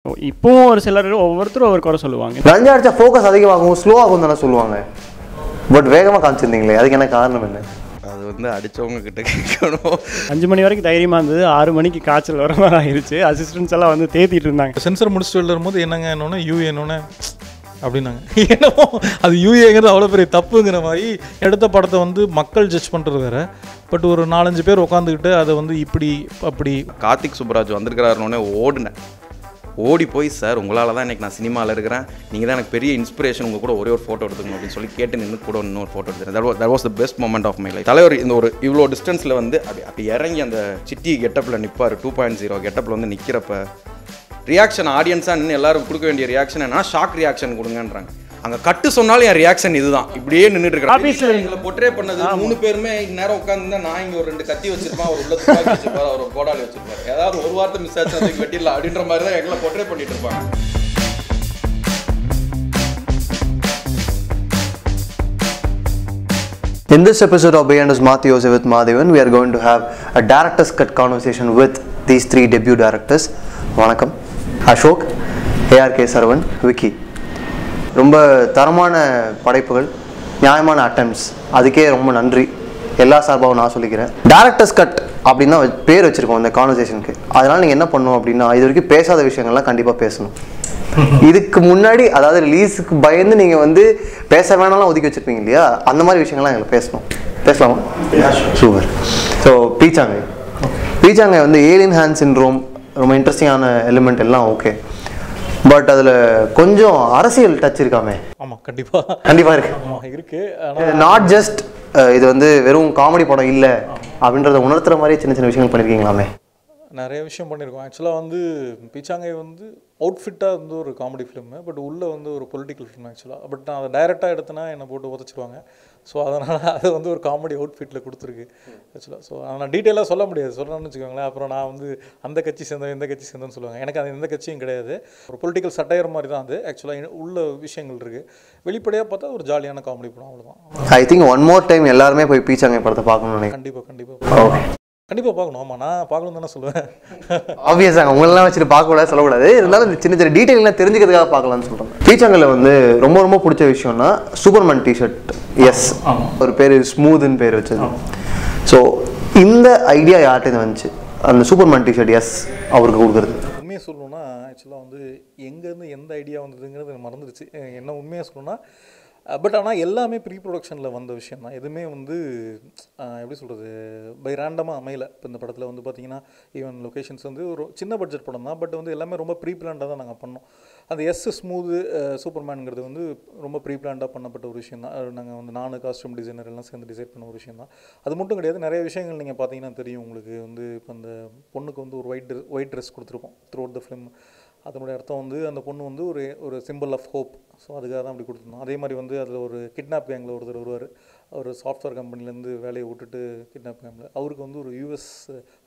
இப்போவும் ஒரு சிலர் ஒவ்வொருத்தரும் ஒவ்வொரு குறை சொல்லுவாங்க. ரஞ்சா அடிச்சா ஃபோக்கஸ் அதிகமாகும், ஸ்லோ ஆகும் தானே சொல்லுவாங்க. பட் வேகமாக காமிச்சிருந்தீங்களே, அதுக்கு என்ன காரணம் என்ன? அது வந்து அடித்தவங்க கிட்ட கேட்கணும். 5 மணி வரைக்கும் தைரியமாக இருந்தது, 6 மணிக்கு காய்ச்சல் வர மாதிரி ஆயிடுச்சு. அசிஸ்டன்ஸ் எல்லாம் வந்து தேத்திட்டு இருந்தாங்க. சென்சர் முடிச்சுட்டு வரும்போது என்னங்க என்னொன்னே யூஏன்னொன்னே அப்படின்னாங்க. என்னமோ அது யூஏங்கிறது அவ்வளோ பெரிய தப்புங்கிற மாதிரி எடுத்த படத்தை வந்து மக்கள் ஜட்ஜ் பண்ணுறது வேறு. பட் ஒரு 4-5 பேர் உட்காந்துக்கிட்டு அதை வந்து இப்படி அப்படி. கார்த்திக் சுப்ராஜ் வந்திருக்கிறாருன்னொடனே ஓடி போய் சார் உங்களால் தான் இன்றைக்கி நான் சினிமாவில் இருக்கிறேன், நீங்கள் தான் எனக்கு பெரிய இன்ஸ்பிரேஷன், உங்கள் கூட ஒரே ஒரு ஃபோட்டோ எடுத்துக்கணும் அப்படின்னு சொல்லி கேட்டு நின்று கூட இன்னொரு ஃபோட்டோ எடுத்துக்கிறேன். That was the best moment of my life. தலைவர் இந்த ஒரு இவ்வளோ டிஸ்டன்ஸில் வந்து அப்படி இறங்கி அந்த சிட்டி கெட்டப்பில் நிற்பார். 2.0 கெட்டப்பில் வந்து நிற்கிறப்ப ரியாக்ஷன் ஆடியன்ஸாக நின்று எல்லாரும் கொடுக்க வேண்டிய ரியாக்ஷன் என்ன, ஷாக் ரியாக்ஷன் கொடுங்கன்றாங்க. அங்கே கட்டு சொன்னாலும் என் ரியாக்ஷன் இதுதான். இப்படியே நின்றுட்டு இருக்கிறேன். எங்களை பொட்ரே பண்ணது 3 பேருமே இந்நேரம் உட்காந்துருந்தா நான் இங்கே ஒரு 2 கத்தி வச்சிருப்பேன், ஒரு உள்ள துப்பாக்கி வச்சிருப்பாரு, அவர் ஒரு கோடாலி வச்சிருப்பாரு. ஏதாவது ஒரு வார்த்தை மிஸ் ஆச்சு அதுக்கு வெட்டிடலாம் அப்படின்ற மாதிரி தான் எங்களை பொட்ரே பண்ணிட்டு இருப்பாங்க. In this episode of Beyond is Mathios with Madhavan, we are going to have a director's cut conversation with these 3 debut directors. வணக்கம். அசோக், ARK சரவண், விக்கி. ரொம்ப தரமான படைப்புகள், நியாயமான அட்டெம்ப்ட்ஸ், அதுக்கே ரொம்ப நன்றி. எல்லா சார்பாகவும் நான் சொல்லிக்கிறேன். டேரக்டர்ஸ் கட் அப்படின்னு தான் பேர் வச்சுருக்கோம் இந்த கான்வர்சேஷனுக்கு. அதனால் நீங்கள் என்ன பண்ணணும் அப்படின்னா, இது வரைக்கும் பேசாத விஷயங்கள்லாம் கண்டிப்பாக பேசணும். இதுக்கு முன்னாடி அதாவது ரிலீஸுக்கு பயந்து நீங்கள் வந்து பேச வேணாலும் ஒதுக்கி வச்சுருப்பீங்க இல்லையா, அந்த மாதிரி விஷயங்கள்லாம் எங்களுக்கு பேசணும். பேசலாமா? சூப்பர். ஸோ பீச்சாங்கை வந்து ஏலியன் ஹேண்ட் சிண்ட்ரோம் ரொம்ப இன்ட்ரெஸ்டிங்கான எலிமெண்ட் எல்லாம் ஓகே. பட் அதில் கொஞ்சம் அரசியல் டச் இருக்காமே? ஆமாம், கண்டிப்பாக இருக்கு. நாட் ஜஸ்ட் இது வந்து வெறும் காமெடி படம் இல்லை அப்படின்றத உணர்த்துற மாதிரி சின்ன சின்ன விஷயங்கள் பண்ணியிருக்கீங்களாமே? நிறைய விஷயம் பண்ணியிருக்கோம். ஆக்சுவலாக வந்து பீச்சாங்கை வந்து அவுட்ஃபிட்டாக வந்து ஒரு காமெடி ஃபிலிமு, பட் உள்ளே வந்து ஒரு பொலிட்டிக்கல் ஃபிலிம் ஆக்சுவலாக. பட் நான் அதை டைரெக்டாக எடுத்தேன்னா என்னை போட்டு உதச்சிருவாங்க. ஸோ அதனால் அது வந்து ஒரு காமெடி அவுட்ஃபிட்டில் கொடுத்துருக்கு ஆக்சுவலாக. ஸோ நான் டீட்டெயிலாக சொல்ல முடியாது, சொல்லணும்னு வச்சுக்கோங்களேன். அப்புறம் நான் வந்து அந்த கட்சி சேர்ந்தேன் இந்த கட்சி சேர்ந்தேன்னு சொல்லுவாங்க. எனக்கு அது எந்த கட்சியும் கிடையாது. ஒரு பொலிட்டிக்கல் சட்டையர் மாதிரி தான் அது ஆக்சுவலாக. உள்ள விஷயங்கள் இருக்குது. வெளிப்படையாக பார்த்தா ஒரு ஜாலியான காமெடி படம், அவ்வளோதான். I think one more time எல்லாருமே போய் பீச்சாங்கை படத்தை பார்க்கணும்னு நினைக்கிறேன். கண்டிப்பாக பார்க்கணும். ஆமாம், நான் பார்க்கணும் தானே சொல்லுவேன். ஆப்வியஸாக உங்களெல்லாம் வச்சுட்டு பார்க்கக்கூடாது சொல்லக்கூடாது, இருந்தாலும் இந்த சின்ன சின்ன டீட்டெயிலாம் தெரிஞ்சுக்கிறதுக்காக பார்க்கலான்னு சொல்கிறேன். பீச்சாங்கில் வந்து ரொம்ப ரொம்ப பிடிச்ச விஷயம்னா சூப்பர்மேன் டிஷர்ட். எஸ், ஒரு பேர் ஸ்மூத்னு பேர் வச்சது. ஸோ இந்த ஐடியா யார்கிட்ட வந்துச்சு, அந்த சூப்பர்மேன் டிஷர்ட் எஸ் அவருக்கு கொடுக்குறது? உண்மையாக சொல்லணும்னா ஆக்சுவலாக வந்து எங்கேருந்து எந்த ஐடியா வந்ததுங்கிறது எனக்கு மறந்துடுச்சு. என்ன உண்மையாக சொல்லணும்னா, பட் ஆனால் எல்லாமே ப்ரீ ப்ரொடக்ஷனில் வந்த விஷயம் தான். எதுவுமே வந்து எப்படி சொல்கிறது, பை ரேண்டமாக அமையலை. இப்போ இந்த படத்தில் வந்து பார்த்திங்கன்னா ஈவன் லொக்கேஷன்ஸ் வந்து ஒரு சின்ன பட்ஜெட் படம் தான், பட் வந்து எல்லாமே ரொம்ப ப்ரீ பிளான்டாக தான் நாங்கள் பண்ணோம். அந்த ஸ்மூத் சூப்பர்மேனுங்கிறது வந்து ரொம்ப ப்ரீ பிளான்டாக பண்ணப்பட்ட ஒரு விஷயம் தான். நாங்கள் வந்து 4 காஸ்டியூம் டிசைனர் எல்லாம் சேர்ந்து டிசைட் பண்ண ஒரு விஷயம் தான். அது மட்டும் கிடையாது, நிறைய விஷயங்கள் நீங்கள் பார்த்தீங்கன்னா தெரியும் உங்களுக்கு. வந்து இப்போ அந்த பொண்ணுக்கு வந்து ஒரு ஒயிட் ட்ரெஸ் கொடுத்துருப்போம் த்ரூ அவுட் த ஃபிலிம். அதனுடைய அர்த்தம் வந்து அந்த பொண்ணு வந்து ஒரு சிம்பிள் ஆஃப் ஹோப். ஸோ அதுக்காக தான் அப்படி கொடுத்துருந்தோம். அதே மாதிரி வந்து அதில் ஒரு கிட்னாப் கேங்கில் ஒருத்தர் வருவார். ஒரு சாஃப்ட்வேர் கம்பெனிலேருந்து வேலையை விட்டுட்டு கிட்னாப் கேங்கில் அவருக்கு வந்து ஒரு US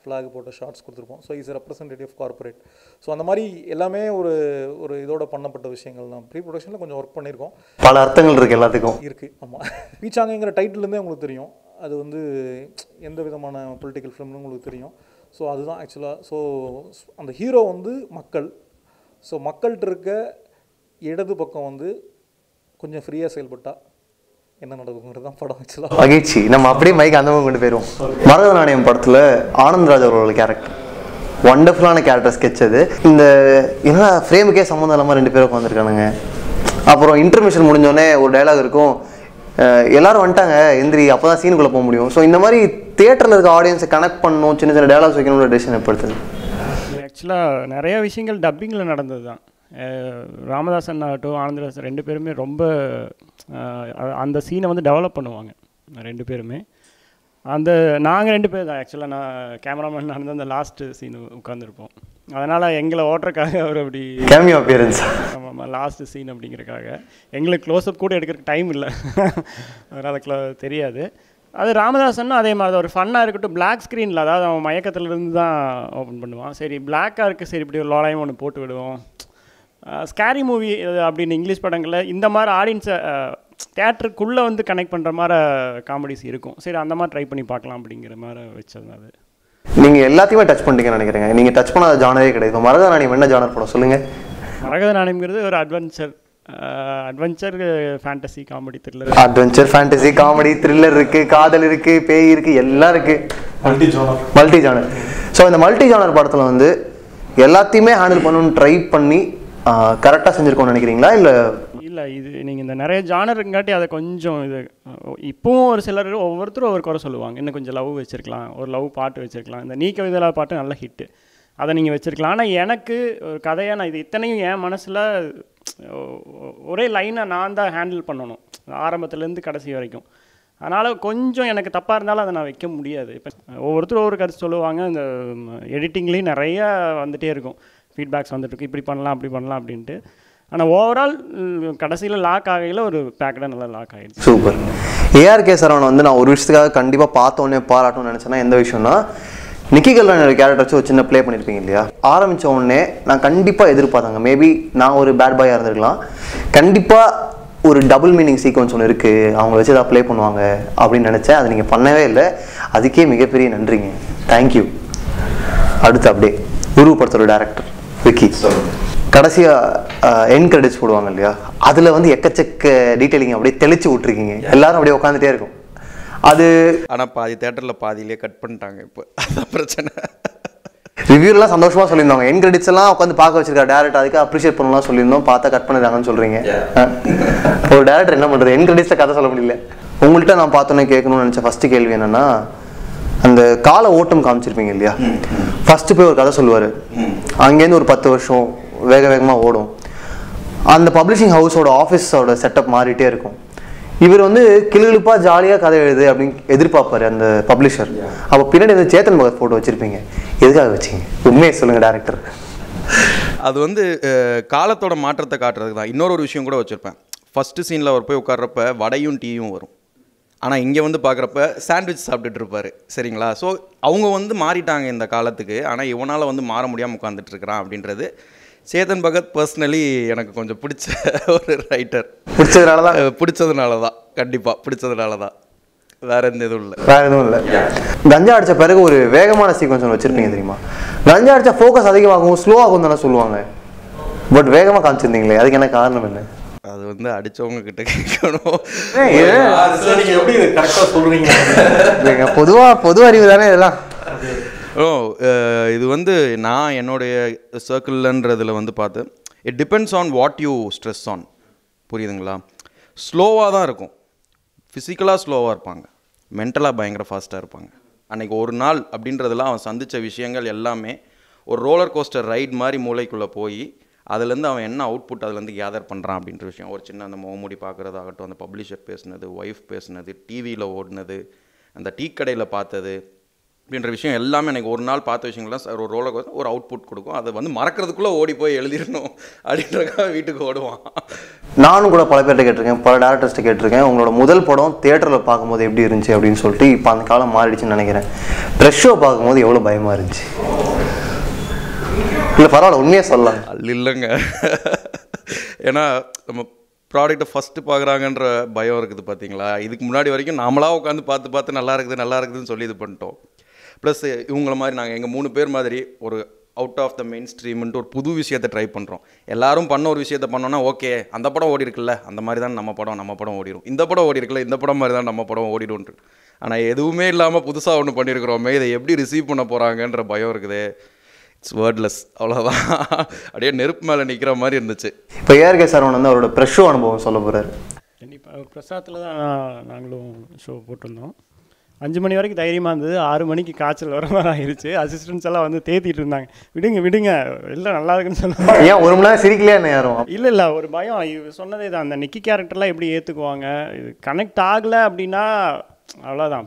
ஃப்ளாக் போட்ட ஷார்ட்ஸ் கொடுத்துருப்போம். So is representative of corporate. So அந்த மாதிரி எல்லாமே ஒரு இதோட பண்ணப்பட்ட விஷயங்கள் தான். ப்ரீ ப்ரொடக்ஷனில் கொஞ்சம் ஒர்க் பண்ணியிருக்கோம். பல அர்த்தங்கள் இருக்குது, எல்லாத்துக்கும் இருக்குது. ஆமாம், பீச்சாங்கிற டைட்டிலேருந்தே உங்களுக்கு தெரியும் அது வந்து எந்த விதமான பொலிட்டிக்கல் ஃபிலிம்னு உங்களுக்கு தெரியும். ஸோ அதுதான் ஆக்சுவலாக. ஸோ அந்த ஹீரோ வந்து மக்கள். ஸோ மக்கள்கிட்ட இருக்க இடது பக்கம் வந்து கொஞ்சம் ஃப்ரீயாக செயல்பட்டால் என்ன நடக்குங்கிறது தான் படம் ஆக்சுவலாக. மகிழ்ச்சி. நம்ம அப்படியே மைக் அந்த மாதிரி கொண்டு போயிடுவோம். மரத நாணயம் படத்தில் ஆனந்த்ராஜ் அவர்களோட கேரக்டர் ஒண்டர்ஃபுல்லான கேரக்டர் ஸ்கெட்ச் அது. இந்த என்ன ஃப்ரேமுக்கே சம்மந்தம் இல்லாமல் 2 பேரும் உட்காந்துருக்கானுங்க. அப்புறம் இன்டர்மிஷன் முடிஞ்சோடனே ஒரு டைலாக் இருக்கும், எல்லாரும் வந்துட்டாங்க எந்திரி, அப்போ தான் சீனுக்குள்ளே போக முடியும். ஸோ இந்த மாதிரி தியேட்டரில் இருக்க ஆடியன்ஸை கனெக்ட் பண்ணணும், சின்ன சின்ன டைலாக்ஸ் வைக்கணும்னு டெசிஷன் ஏற்படுத்துது. ஆக்சுவலாக நிறையா விஷயங்கள் டப்பிங்கில் நடந்தது தான். ராமதாசன் ஆகட்டும் ஆனந்தராஜன் 2 பேருமே ரொம்ப அந்த சீனை வந்து டெவலப் பண்ணுவாங்க 2 பேருமே. நாங்கள் 2 பேர் தான் ஆக்சுவலாக. நான் கேமராமேன் நடந்த அந்த லாஸ்ட்டு சீன் உட்காந்துருப்போம். அதனால் எங்களை ஓட்டுறக்காக அவர் அப்படி கேமியோ அப்பியரன்ஸ். ஆமாம், லாஸ்ட்டு சீன் அப்படிங்கிறக்காக எங்களுக்கு க்ளோஸ்அப் கூட எடுக்கிறதுக்கு டைம் இல்லை, அதனால் தெரியாது. அது ராமதாசன்னா அதே மாதிரி தான், ஒரு ஃபன்னாக இருக்கட்டும். பிளாக் ஸ்க்ரீனில், அதாவது அவன் மயக்கத்துலேருந்து தான் ஓப்பன் பண்ணுவான். சரி பிளாக்காக இருக்குது, சரி இப்படி ஒரு லோலாயும் ஒன்று போட்டு விடுவோம். ஸ்கேரி மூவி அப்படின்னு இங்கிலீஷ் படங்களில் இந்த மாதிரி ஆடியன்ஸை தேட்டருக்குள்ளே வந்து கனெக்ட் பண்ணுற மாதிரி காமெடிஸ் இருக்கும். சரி அந்த மாதிரி ட்ரை பண்ணி பார்க்கலாம் அப்படிங்கிற மாதிரி வச்சது அது. நீங்கள் எல்லாத்தையுமே டச் பண்ணிட்டீங்கன்னு நினைக்கிறேங்க. நீங்கள் டச் பண்ணாத ஜானரே கிடையாது. இப்போ மரகதநாணயம் என்ன ஜானர் படம் சொல்லுங்கள்? மரகதநாணயம்ங்கிறது ஒரு adventure fantasy comedy thriller. Adventure fantasy comedy thriller இருக்குது, காதல் இருக்குது, பேய் இருக்குது, எல்லாம் இருக்குது. Multi genre. ஸோ இந்த மல்டி ஜானர் படத்தில் வந்து எல்லாத்தையுமே ஹேண்டில் பண்ணணும்னு ட்ரை பண்ணி கரெக்டாக செஞ்சுருக்கோன்னு நினைக்கிறீங்களா? இல்லை இது நீங்கள் இந்த நிறைய ஜானருங்காட்டி அதை கொஞ்சம் இது இப்போவும் ஒரு சிலர் ஒவ்வொருத்தரும் ஒவ்வொரு குறை சொல்லுவாங்க. இன்னும் கொஞ்சம் லவ் வச்சுருக்கலாம், ஒரு லவ் பாட்டு வச்சுருக்கலாம். இந்த நீ கவிதலா பாட்டு நல்ல ஹிட்டு, அதை நீங்கள் வச்சுருக்கலாம். ஆனால் எனக்கு ஒரு கதையாக நான் இது இத்தனையும் என் மனசில் ஒரே லைனை நான் தான் ஹேண்டில் பண்ணணும் ஆரம்பத்துலேருந்து கடைசி வரைக்கும். அதனால் கொஞ்சம் எனக்கு தப்பாக இருந்தாலும் அதை நான் வைக்க முடியாது. இப்போ ஒவ்வொருத்தரும் ஒவ்வொரு கருத்து சொல்லுவாங்க. இந்த எடிட்டிங்லேயும் நிறைய வந்துகிட்டே இருக்கும், ஃபீட்பேக்ஸ் வந்துட்டுருக்கு, இப்படி பண்ணலாம் அப்படி பண்ணலாம் அப்படின்ட்டு. ஆனால் ஓவரால் கடைசியில் லாக் ஆகையில் ஒரு பேக்கடாக நல்லா லாக் ஆகிடுச்சு. சூப்பர். ஏஆர்கே சரவணன் வந்து நான் ஒரு விஷயத்துக்காக கண்டிப்பாக பார்த்தோன்னே பாராட்டணும்னு நினச்சேன்னா எந்த விஷயம்னா, நிக்கி கல்ரானியோட கேரக்டர் வச்சு ஒரு சின்ன ப்ளே பண்ணியிருப்பீங்க இல்லையா? ஆரம்பித்த உடனே நான் கண்டிப்பாக எதிர்பார்த்தாங்க, மேபி நான் ஒரு பேட் பாயாக இருந்திருக்கலாம், கண்டிப்பாக ஒரு டபுள் மீனிங் சீக்வன்ஸ் ஒன்று இருக்குது, அவங்க வச்சு எதாவது ப்ளே பண்ணுவாங்க அப்படின்னு நினச்சேன். அது நீங்கள் பண்ணவே இல்லை. அதுக்கே மிகப்பெரிய நன்றிங்க, தேங்க்யூ. அடுத்து அப்படியே குரு படத்தோட டேரக்டர் விக்கி, கடைசியாக என் கிரெடிட்ஸ் போடுவாங்க இல்லையா, அதில் வந்து எக்கச்சக்க டீட்டெயிலிங் அப்படியே தெளிச்சு விட்ருக்கீங்க. எல்லாரும் அப்படியே உட்காந்துட்டே இருக்கும். அது ஆனால் பாதி தேட்டரில் பாதியிலே கட் பண்ணிட்டாங்க. இப்போ அதான் பிரச்சனை. ரிவ்யூலாம் சந்தோஷமாக சொல்லியிருந்தாங்க, என் கிரெடிட்ஸ் எல்லாம் உட்காந்து பார்க்க வச்சிருக்கா டேரக்டர், அதுக்கு அப்ரிஷியேட் பண்ணலாம் சொல்லியிருந்தோம், பார்த்தா கட் பண்ணிடுறாங்கன்னு சொல்கிறீங்க. ஒரு டேரக்டர் என்ன பண்ணுறது, என் கிரெடிட்ஸில் கதை சொல்ல முடியல. உங்கள்கிட்ட நான் பார்த்தோன்னே கேட்கணும்னு நினச்ச ஃபஸ்ட்டு கேள்வி என்னென்னா, அந்த கால ஓட்டம் காமிச்சிருப்பீங்க இல்லையா, ஃபஸ்ட்டு போய் ஒரு கதை சொல்லுவார், அங்கேருந்து ஒரு 10 வருஷம் வேக வேகமாக ஓடும். அந்த பப்ளிஷிங் ஹவுஸோட ஆஃபீஸோட செட்டப் மாறிட்டே இருக்கும். இவர் வந்து கிளுகிழுப்பாக ஜாலியாக கதை எழுது அப்படின்னு எதிர்பார்ப்பார் அந்த பப்ளிஷர். அப்போ பின்னாடி வந்து சேத்தன் பகத் ஃபோட்டோ வச்சுருப்பீங்க, எதுக்காக வச்சிங்க? உண்மையை சொல்லுங்கள் டேரக்டர். அது வந்து காலத்தோட மாற்றத்தை காட்டுறதுக்கு தான். இன்னொரு விஷயம் கூட வச்சுருப்பேன். ஃபஸ்ட்டு சீனில் அவர் போய் உட்கார்றப்ப வடையும் டீயும் வரும், ஆனால் இங்கே வந்து பார்க்குறப்ப சாண்ட்விச் சாப்பிட்டுட்டு இருப்பார். சரிங்களா? ஸோ அவங்க வந்து மாறிட்டாங்க இந்த காலத்துக்கு, ஆனால் இவனால் வந்து மாற முடியாமல் உட்காந்துட்டு இருக்கிறான் அப்படின்றது சேத்தன் பகத் பர்சனலி எனக்கு கொஞ்சம் பிடிச்ச ஒரு ரைட்டர். பிடிச்சதுனால தான் கண்டிப்பாக பிடிச்சதுனால தான், வேற எந்த இதுவும் இல்லை. வேற எதுவும் இல்லை. கஞ்சா அடித்த பிறகு ஒரு வேகமான சீக்வன்ஸ் ஒன்று வச்சுருப்பீங்க தெரியுமா? கஞ்சா அடித்தா ஃபோக்கஸ் அதிகமாகும், ஸ்லோவாகும் தானே சொல்லுவாங்க, பட் வேகமாக காமிச்சிருந்தீங்களே, அதுக்கு என்ன காரணம் என்ன? அது வந்து அடித்தவங்க கிட்ட கேட்கணும். பொது அறிவு தானே இதெல்லாம். இது வந்து நான் என்னுடைய சர்க்கிள்ன்றதில் வந்து பார்த்து it depends on what you stress on. புரியுதுங்களா? ஸ்லோவாக தான் இருக்கும், ஃபிசிக்கலாக ஸ்லோவாக இருப்பாங்க, மென்டலாக பயங்கர ஃபாஸ்ட்டாக இருப்பாங்க. அன்றைக்கி ஒரு நாள் அப்படின்றதெல்லாம் அவன் சந்தித்த விஷயங்கள் எல்லாமே ஒரு ரோலர் கோஸ்டர் ரைட் மாதிரி மூளைக்குள்ளே போய் அதுலேருந்து அவன் என்ன அவுட்புட் அதுலேருந்து கேதர் பண்ணுறான் அப்படின்ற விஷயம். ஒரு சின்ன அந்த முகமூடி பார்க்குறதாகட்டும், அந்த பப்ளிஷர் பேசுனது, ஒய்ஃப் பேசுனது, டிவியில் ஓடினது, அந்த டீ கடையில் பார்த்தது அப்படின்ற விஷயம் எல்லாமே எனக்கு ஒரு நாள் பார்த்த விஷயங்கள்லாம் ஒரு ரோலர் கோஸ்டர் ஒரு அவுட்புட் கொடுக்கும். அதை வந்து மறக்கிறதுக்குள்ளே ஓடி போய் எழுதிடணும் அப்படின்றக்காக வீட்டுக்கு ஓடுவான். நானும் கூட பல பேர்கிட்ட கேட்டிருக்கேன், பல டேரக்டர்ஸ்ட்டு கேட்டிருக்கேன், உங்களோட முதல் படம் தியேட்டரில் பார்க்கும்போது எப்படி இருந்துச்சு அப்படின்னு சொல்லிட்டு. இப்போ அந்த காலம் மாறிடுச்சுன்னு நினைக்கிறேன். ப்ரெஷ் ஷோ பார்க்கும்போது எவ்வளோ பயமாக இருந்துச்சு? இல்லை பரவாயில்ல, உண்மையாக சொல்லலாம். இல்லைங்க, ஏன்னா நம்ம ப்ராடக்ட்டை ஃபஸ்ட்டு பார்க்குறாங்கன்ற பயம் இருக்குது பார்த்தீங்களா. இதுக்கு முன்னாடி வரைக்கும் நாமளாக உட்காந்து பார்த்து நல்லா இருக்குதுன்னு சொல்லி இது பண்ணிட்டோம். ப்ளஸ் இவங்கள மாதிரி நாங்கள் எங்கள் 3 பேர் மாதிரி ஒரு அவுட் ஆஃப் த மெயின் ஸ்ட்ரீம்ன்ட்டு ஒரு புது விஷயத்தை ட்ரை பண்ணுறோம். எல்லோரும் பண்ண ஒரு விஷயத்தை பண்ணோன்னா ஓகே அந்த படம் ஓடி இருக்குல்ல, அந்த மாதிரி தான் நம்ம படம் ஓடிடும், இந்த படம் ஓடி இருக்குல்ல, இந்த படம் மாதிரி தான் நம்ம படம் ஓடிடும்ன்ட்டு. ஆனால் எதுவுமே இல்லாமல் புதுசாக ஒன்று பண்ணியிருக்கிறோமே, இதை எப்படி ரிசீவ் பண்ண போகிறாங்கன்ற பயம் இருக்குது. இட்ஸ் வேர்ட்லெஸ், அவ்வளோதான். அப்படியே நெருப்பு மேலே நிற்கிற மாதிரி இருந்துச்சு. இப்போ ஏஆர்கே சரவணன் வந்து அவரோட ப்ரெஷ் ஷோ அனுபவம் சொல்ல போகிறார். கண்டிப்பாக பிரசாத்தில் தான் நாங்களும் ஷோ போட்டிருந்தோம். 5 மணி வரைக்கும் தைரியமாக இருந்தது. 6 மணிக்கு காய்ச்சல் வர மாதிரி ஆயிடுச்சு. அசிஸ்டன்ஸ் எல்லாம் வந்து தேத்திட்டு இருந்தாங்க, விடுங்க எல்லாம் நல்லா இருக்குன்னு சொன்னாங்க. ஏன் ஒரு மணி நேரம் சிரிக்கலையா என்ன யாரும்? இல்லை ஒரு பயம். இது சொன்னதே தான், அந்த நிக்கி கேரக்டர்லாம் எப்படி ஏற்றுக்குவாங்க, இது கனெக்ட் ஆகலை அப்படின்னா அவ்வளோதான்.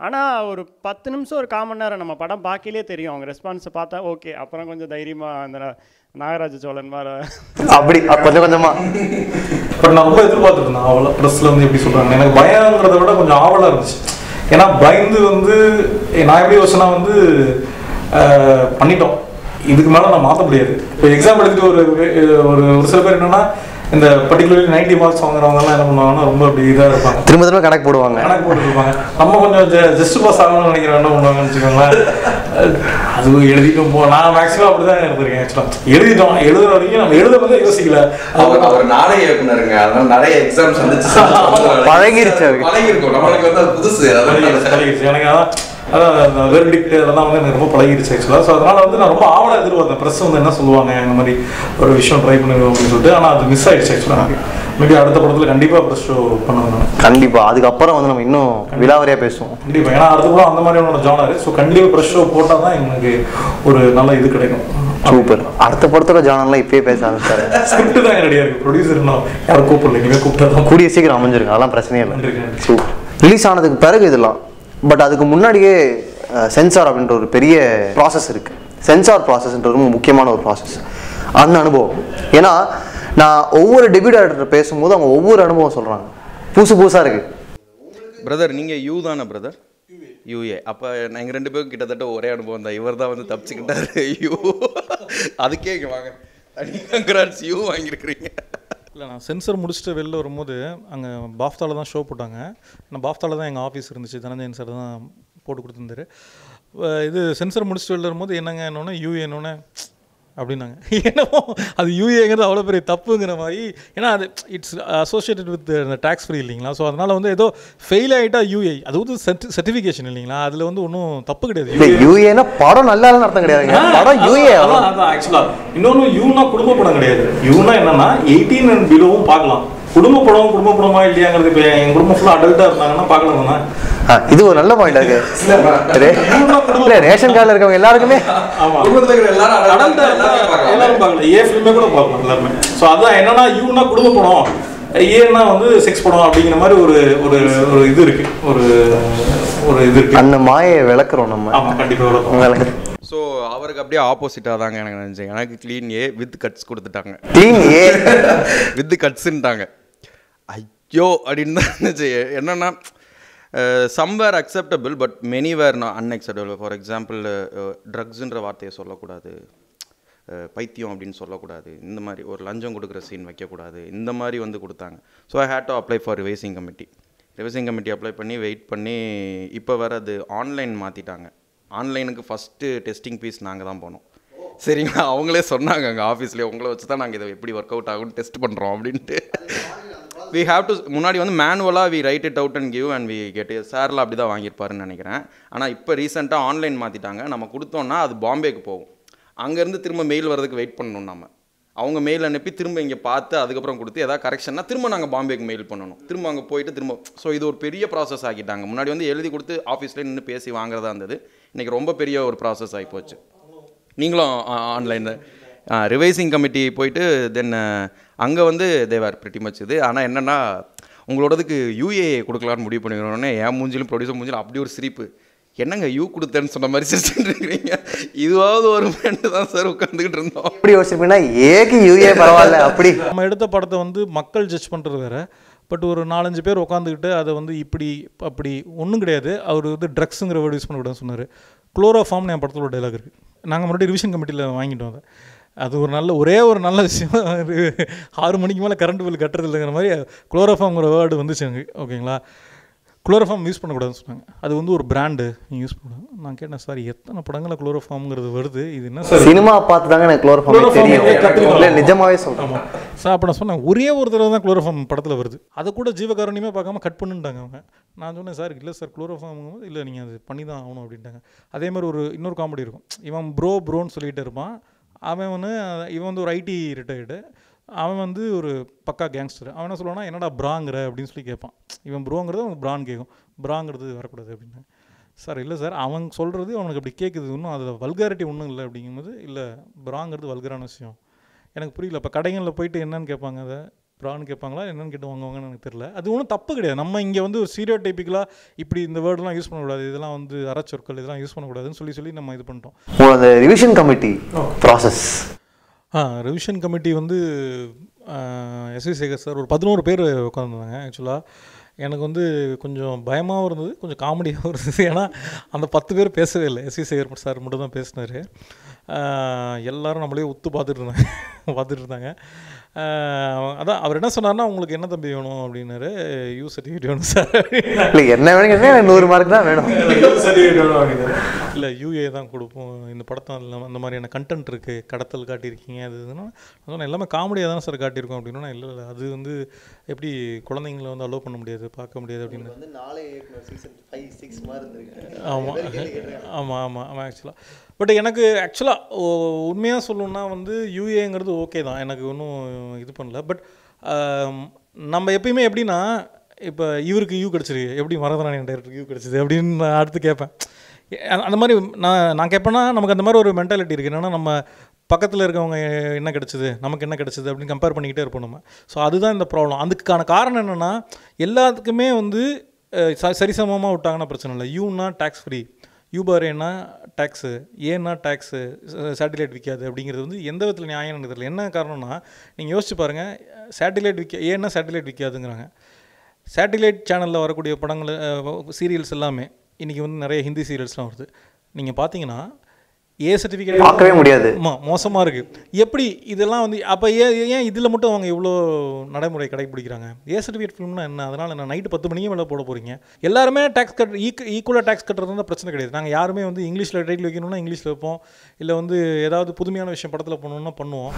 ஆனால் ஒரு 10 நிமிஷம் ஒரு 1/4 மணி நேரம் நம்ம படம் பார்க்கலே தெரியும், அவங்க ரெஸ்பான்ஸை பார்த்தா ஓகே. அப்புறம் கொஞ்சம் தைரியமாக அந்த நாகராஜ சோழன் மாதிரி அப்படி கொஞ்சமாக பட் நான் ரொம்ப எதிர்பார்த்துட்டு இருந்தேன். அவ்வளோ ப்ரெஸ்ஸில் வந்து எப்படி சொல்கிறாங்க, எனக்கு பயங்கிறத விட கொஞ்சம் ஆவலாக இருந்துச்சு. ஏன்னா பயந்து வந்து நான் எப்படி யோசனை வந்து பண்ணிட்டோம், இதுக்கு மேலே நான் மாற்ற முடியாது. இப்போ எக்ஸாம் எடுத்துகிட்டு ஒரு சில பேர் என்னென்னா இந்த பர்டிகுலர்லி 90 மார்க்ஸ் வாங்குறவங்கலாம் என்ன பண்ணுவாங்கன்னா ரொம்ப அப்படி இதாக இருப்பாங்க, திரும்ப திரும்ப கணக்கு போடுவாங்க. கணக்கு போட்டுருப்பாங்க. நம்ம கொஞ்சம் ஜஸ்ட் பாஸ் ஆகணும்னு நினைக்கிறோம், என்ன பண்ணுவாங்கன்னு வச்சுக்கோங்களேன், அது எழுதிட்டும் நான் மேக்ஸிமம் அப்படி தான் இருந்திருக்கேன். ஆக்சுவலாக எழுதிட்டோம், எழுதுற வரைக்கும் நம்ம எழுத வந்து யோசிக்கல. அவர் நாடக இயக்குனருங்க, அதனால நிறைய எக்ஸாம்ஸ் வந்துச்சு, பழகிருச்சு, பழகிருக்கும். நம்மளுக்கு வந்து அது புதுசு, பழகிருச்சு எனக்கு. அதான் வெர்டிக்ட் அதெல்லாம் வந்து எனக்கு ரொம்ப பழகிடுச்சு ஆக்சுவலாக. ஸோ அதனால் வந்து நான் ரொம்ப ஆவலாக எதிர்பார்த்தேன் ப்ரெஸ் வந்து என்ன சொல்லுவாங்க இந்த மாதிரி ஒரு விஷயம் ட்ரை பண்ணுவோம் அப்படின்னு சொல்லிட்டு. ஆனால் அது மிஸ் ஆகிடுச்சு ஆக்சுவலாக. மேபி அடுத்த படத்தில் கண்டிப்பாக ப்ரெஸ் ஷோ பண்ணுவேன் கண்டிப்பாக. அதுக்கப்புறம் வந்து நம்ம இன்னும் விலாவரியாக பேசுவோம் கண்டிப்பாக. ஏன்னா அடுத்த படம் அந்த மாதிரியான ஜானர். ஸோ கண்டிப்பாக ப்ரெஸ் ஷோ போட்டால் தான் எங்களுக்கு ஒரு நல்ல இது கிடைக்கும். சூப்பர். அடுத்த படத்தோட ஜானர்லாம் இப்பயே பேச ஆரம்பிச்சாரு. ஸ்கிரிப்ட் தான் ரெடியாக இருக்குது, ப்ரொடியூசர் இன்னும் யாரும் கூப்பிடல, இனிமேல் கூப்பிட்டா தான் கூடிய சீக்கிரம் அமைஞ்சிருக்கு, அதெல்லாம் பிரச்சனையே இல்லை. நன்றி. சூப்பர். ரிலீஸ் ஆனதுக்கு பிறகு இதெல்லாம், பட் அதுக்கு முன்னாடியே சென்சார் அப்படின்ற ஒரு பெரிய ப்ராசஸ் இருக்குது. சென்சார் ப்ராசஸ்ன்றது ரொம்ப முக்கியமான ஒரு ப்ராசஸ். அந்த அனுபவம், ஏன்னா நான் ஒவ்வொரு டெபியூட் டைரக்டர் பேசும்போது அவங்க ஒவ்வொரு அனுபவம் சொல்கிறாங்க, புதுசாக இருக்குது. பிரதர் நீங்கள் யூ தானே பிரதர்? யூஏ. அப்போ நாங்கள் 2 பேரும் கிட்டத்தட்ட ஒரே அனுபவம் தான். இவர் தான் வந்து தப்பிச்சுக்கிட்டாரு யூ. அதுக்கே இங்கே வாங்க, கங்க்ராட்ஸ், யூ வாங்கியிருக்கிறீங்க. இல்லை, நான் சென்சர் முடிச்சுட்டு வெளில வரும்போது அங்கே பாஃப்தாவில் தான் ஷோ போட்டாங்க. நான் பாஃப்தாவில் தான் எங்கள் ஆஃபீஸ் இருந்துச்சு, தனஞ்சயன் சார் தான் போட்டு கொடுத்துருந்தாரு. இது சென்சர் முடிச்சுட்டு வெளில வரும்போது என்னங்க என்னொன்னே யூஏ என்னொன்னே அப்படின்னாங்க. என்னமோ அது யூஏங்கிறது அவ்வளோ பெரிய தப்புங்கிற மாதிரி. ஏன்னா அது it's associated with tax free இல்லைங்களா. ஸோ அதனால் வந்து ஏதோ ஃபெயில் ஆகிட்டா யூஏ, அது வந்து சர்டிஃபிகேஷன் இல்லைங்களா, அதில் வந்து ஒன்றும் தப்பு கிடையாது. யூஏனா படம் நல்லா அர்த்தம் கிடையாதுங்க, படம் யூஏ. அதான் ஆக்சுவலாக இன்னொன்று யூனா குடும்ப படம் கிடையாது. யூனா என்னன்னா 18 and below பார்க்கலாம். குடும்ப படமா இல்லையாங்கிறது இப்போ என் குடும்பம் ஃபுல்லாக அடல்ட்டாக இருந்தாங்கன்னா பார்க்கலாம்ண்ணா. இது ஒரு நல்ல பாயிண்ட் இருக்கு. ரேஷன் கார்டில் இருக்கவங்க எல்லாருக்குமே எல்லாரும் பார்க்கலாம், ஏ ஃபிலிமே கூட பார்க்கலாம் எல்லாருமே. ஸோ அதான் என்னன்னா யூனா குடும்ப படம், ஏன்னா வந்து செக்ஸ் படம் அப்படிங்கிற மாதிரி ஒரு ஒரு ஒரு இது இருக்கு, ஒரு ஒரு இது இருக்கு. அந்த மாயை விளக்குறோம் நம்ம. ஆமாம், கண்டிப்பாக விளக்குறோம். ஸோ அவருக்கு அப்படியே ஆப்போசிட்டாக தாங்க எனக்கு நினச்சேன். எனக்கு க்ளீன் ஏ வித் கட்ஸ் கொடுத்துட்டாங்க. க்ளீன் ஏ வித் கட்ஸுன்ட்டாங்க. ஐயோ அப்படின்னு தான் நினச்சி. என்னென்னா somewhere acceptable but many were நான் அன்அக்செப்டபிள். ஃபார் எக்ஸாம்பிள் ட்ரக்ஸுன்ற வார்த்தையை சொல்லக்கூடாது, பைத்தியம் அப்படின்னு சொல்லக்கூடாது, இந்த மாதிரி ஒரு லஞ்சம் கொடுக்குற சீன் வைக்கக்கூடாது, இந்த மாதிரி வந்து கொடுத்தாங்க. So I had to apply for revising committee. Revising committee apply பண்ணி வெயிட் பண்ணி இப்போ வேறு அது ஆன்லைன் மாற்றிட்டாங்க. ஆன்லைனுக்கு ஃபஸ்ட்டு டெஸ்டிங் பீஸ் நாங்கள் தான் போனோம். சரிங்களா, அவங்களே சொன்னாங்க எங்கள் ஆஃபீஸ்லேயே, உங்களை வச்சு தான் நாங்கள் இதை எப்படி ஒர்க் அவுட் ஆகும்னு டெஸ்ட் பண்ணுறோம் அப்படின்ட்டு. வி ஹாவ் டு முன்னாடி வந்து மேனுவலாக we write it out and give and we get. சாரில் அப்படி தான் வாங்கியிருப்பாருன்னு நினைக்கிறேன். ஆனால் இப்போ ரீசெண்டாக ஆன்லைன் மாற்றிட்டாங்க. நம்ம கொடுத்தோன்னா அது பாம்பேக்கு போகும். அங்கேருந்து திரும்ப மெயில் வரதுக்கு வெயிட் பண்ணணும். நம்ம அவங்க மெயில் அனுப்பி திரும்ப இங்கே பார்த்து அதுக்கப்புறம் கொடுத்து எதாவது கரெக்ஷன்னா திரும்ப நாங்கள் பாம்பேக்கு மெயில் பண்ணணும், திரும்ப அங்கே போயிட்டு திரும்ப. ஸோ இது ஒரு பெரிய ப்ராசஸ் ஆக்கிட்டாங்க. முன்னாடி வந்து எழுதி கொடுத்து ஆஃபீஸில் நின்று பேசி வாங்குறதா இருந்தது. இன்றைக்கி ரொம்ப பெரிய ஒரு ப்ராசஸ் ஆகி போச்சு. நீங்களும் ஆன்லைனில் ரிவைசிங் கமிட்டி போயிட்டு தென் அங்கே வந்து தேவார் பிரிட்டி மச் இது. ஆனால் என்னென்னா உங்களோடதுக்கு யூஏ கொடுக்கலான்னு முடிவு பண்ணிக்கிறோன்னே என் மூஞ்சிலும் ப்ரொடியூசர் மூஞ்சிலும் அப்படி ஒரு சிரிப்பு. என்னங்க யூ கொடுத்தேன்னு சொன்ன மாதிரி சிரிச்சுட்டு இருக்கிறீங்க. இதுவாவது ஒரு ஃப்ரெண்டு தான் சார் உட்காந்துக்கிட்டு இருந்தோம். அப்படி யோசிப்பீங்கன்னா ஏக்கு யூஏ பரவாயில்ல. அப்படி நம்ம எடுத்த படத்தை வந்து மக்கள் ஜட்ஜ் பண்ணுறது வேறு. பட் ஒரு 4-5 பேர் உட்காந்துக்கிட்டு அதை வந்து இப்படி அப்படி ஒன்றும் கிடையாது. அவர் வந்து ட்ரக்ஸுங்கிற வேர்டு யூஸ் பண்ணக்கூடாதுன்னு சொன்னார். குளோரோஃபார்ம்னு என் படத்தில் ஒரு டைலாக் இருக்குது. நாங்கள் மறுபடியும் ரிவிஷன் கமிட்டியில் வாங்கிட்டோம். அது ஒரு நல்ல ஒரே ஒரு நல்ல விஷயம். 6 மணிக்கு மேலே கரண்ட் பில் கட்டுறது இல்லைங்கிற மாதிரி குளோரோஃபார்ம்ங்கிற வேர்டு வந்துச்சு அங்கே. ஓகேங்களா, குளோரோஃபார்ம் யூஸ் பண்ணக்கூடாதுன்னு சொன்னாங்க. அது வந்து ஒரு பிராண்டு, நீங்கள் யூஸ் பண்ணணும். நான் கேட்டேன், சார் எத்தனை படங்களில் குளோரோஃபார்ம்ங்கிறது வருது, இது என்ன சார்? சினிமா பார்த்து தாங்க எனக்கு குளோரோஃபார்ம் தெரியும். இல்லை நிஜமாவே சொல்கிறேன் சார். அப்போ நான் சொன்னேன், ஒரே ஒரு தடவை தான் குளோரோஃபார்ம் படத்தில் வருது, அதை கூட ஜீவகாரணியமே பார்க்காம கட் பண்ணுட்டாங்க அவங்க. நான் சொன்னேன், சார் இல்லை சார் குளோரோஃபார்ம் இல்லை, நீங்கள் அது பண்ணி தான் ஆகணும் அப்படின்ட்டாங்க. அதே மாதிரி இன்னொரு காமெடி இருக்கும். இவன் ப்ரோன்னு சொல்லிகிட்டு இருப்பான். இவன் வந்து ஒரு ஐடி ரிட்டையர்டு. அவன் வந்து ஒரு பக்கா கேங்ஸ்டர். அவன் என்ன சொல்லுவான்னா, என்னடா ப்ராங்கிற அப்படின்னு சொல்லி கேட்பான். இவன் ப்ரோங்கிறது அவனுக்கு ப்ரான்னு கேட்கும். ப்ராங்கிறது வரக்கூடாது அப்படின்னு. சார் இல்லை சார், அவன் சொல்கிறது அவனுக்கு அப்படி கேட்குது, இன்னும் அதில் வல்காரிட்டி ஒன்றும் இல்லை அப்படிங்கும்போது, இல்லை ப்ராங்கிறது வல்கரான விஷயம். எனக்கு புரியல. இப்போ கடைகளில் போயிட்டு என்னன்னு கேட்பாங்க, அதை ப்ரான்னு கேட்பாங்களா என்னென்னு கேட்டு வாங்குவாங்கன்னு எனக்கு தெரியல. அது ஒன்றும் தப்பு கிடையாது. நம்ம இங்கே வந்து ஒரு ஸ்டீரியோ டைப்பிக்கலாக இப்படி இந்த வேர்டெலாம் யூஸ் பண்ணக்கூடாது, இதெல்லாம் வந்து அறச்சொற்கள் இதெல்லாம் யூஸ் பண்ணக்கூடாதுன்னு சொல்லி நம்ம இது பண்ணிட்டோம். அந்த revision committee process. Revision committee வந்து எஸ்வி சேகர் சார் ஒரு 11 பேர் உட்காந்துருந்தாங்க. ஆக்சுவலாக எனக்கு வந்து கொஞ்சம் பயமாகவும் இருந்தது, கொஞ்சம் காமெடியாகவும் இருந்தது. ஏன்னா அந்த 10 பேர் பேசவே இல்லை. எஸ்வி சேகர் சார் மட்டும் தான் பேசினார். எல்லோரும் நம்மளே உத்து பார்த்துட்டு இருந்தாங்க. அதான் அவர் என்ன சொன்னார்னா, உங்களுக்கு என்ன தம்பி வேணும் அப்படின்னாரு. யூ சர்டிஃபிகேட் வேணும் சார். இல்லை என்ன வேணுங்க, 100 மார்க் தான் வேணும். சர்டிஃபிகேட் வேணும் அப்படின்னாரு. இல்லை யூஏ தான் கொடுப்போம், இந்த படத்தை இல்லாமல் அந்த மாதிரியான கண்டென்ட் இருக்குது, கடத்தல் காட்டியிருக்கீங்க, அது இதுன்னா அதனால் எல்லாமே காமெடியாக தானே சார் காட்டியிருக்கோம் அப்படின்னா. இல்லை இல்லை அது வந்து எப்படி குழந்தைங்களை வந்து அலோவ் பண்ண முடியாது, பார்க்க முடியாது அப்படின்னு. ஆமாம் ஆமாம் ஆமாம் ஆமாம் ஆக்சுவலாக. பட் எனக்கு ஆக்சுவலாக உண்மையாக சொல்லணுன்னா வந்து யூஏங்கிறது ஓகே தான், எனக்கு ஒன்றும் இது பண்ணல. பட் நம்ம எப்பயுமே எப்படின்னா, இப்போ இவருக்கு யூ கிடச்சிருக்கு, எப்படி மரதராணியன் டைரக்டருக்கு யூ கிடச்சிது அப்படின்னு நான் அடுத்து கேட்பேன். அந்த மாதிரி நான் கேட்பேன்னா நமக்கு அந்த மாதிரி ஒரு மென்டாலிட்டி இருக்குது. என்னென்னா நம்ம பக்கத்தில் இருக்கவங்க என்ன கிடச்சிது, நமக்கு என்ன கிடச்சிது அப்படின்னு கம்பேர் பண்ணிக்கிட்டே இருப்போம் நம்ம. ஸோ அதுதான் இந்த ப்ராப்ளம். அதுக்கான காரணம் என்னென்னா, எல்லாத்துக்குமே வந்து சரிசமமாக விட்டாங்கன்னா பிரச்சனை இல்லை. யூனா டேக்ஸ் ஃப்ரீ, யூபாரேனா டேக்ஸு, ஏன்னா டேக்ஸு, சேட்டிலைட் விற்காது அப்படிங்கிறது வந்து எந்த விதத்தில் நியாயம் எனக்கு தெரியல. என்ன காரணம்னா, நீங்கள் யோசிச்சு பாருங்கள், சேட்டிலைட் ஏன்னா சேட்டிலைட் விற்காதுங்கிறாங்க. சேட்டிலைட் சேனலில் வரக்கூடிய படங்கள் சீரியல்ஸ் எல்லாமே இன்றைக்கி வந்து நிறைய ஹிந்தி சீரியல்ஸ்லாம் வருது. நீங்கள் பார்த்தீங்கன்னா ஏ சர்டிஃபிகேட் பார்க்கவே முடியாது, மோசமாக இருக்குது. எப்படி இதெல்லாம் வந்து அப்போ ஏன் இதில் மட்டும் அவங்க இவ்வளோ நடைமுறை கடைப்பிடிக்கிறாங்க? ஏ சர்டிஃபிகேட் ஃபிலிம்னா என்ன? அதனால் நான் நைட்டு 10 மணிக்கு மேலே போட போகிறீங்க. எல்லாருமே டேக்ஸ் கட் ஈக்குவலாக டேக்ஸ் கட்டுறது தான் பிரச்சனை கிடையாது. நாங்கள் யாருமே வந்து இங்கிலீஷில் டைட்டில் வைக்கணும்னா இங்கிலீஷில் வைப்போம், இல்லை வந்து ஏதாவது புதுமையான விஷயம் படத்தில் பண்ணணும்னா பண்ணுவோம்.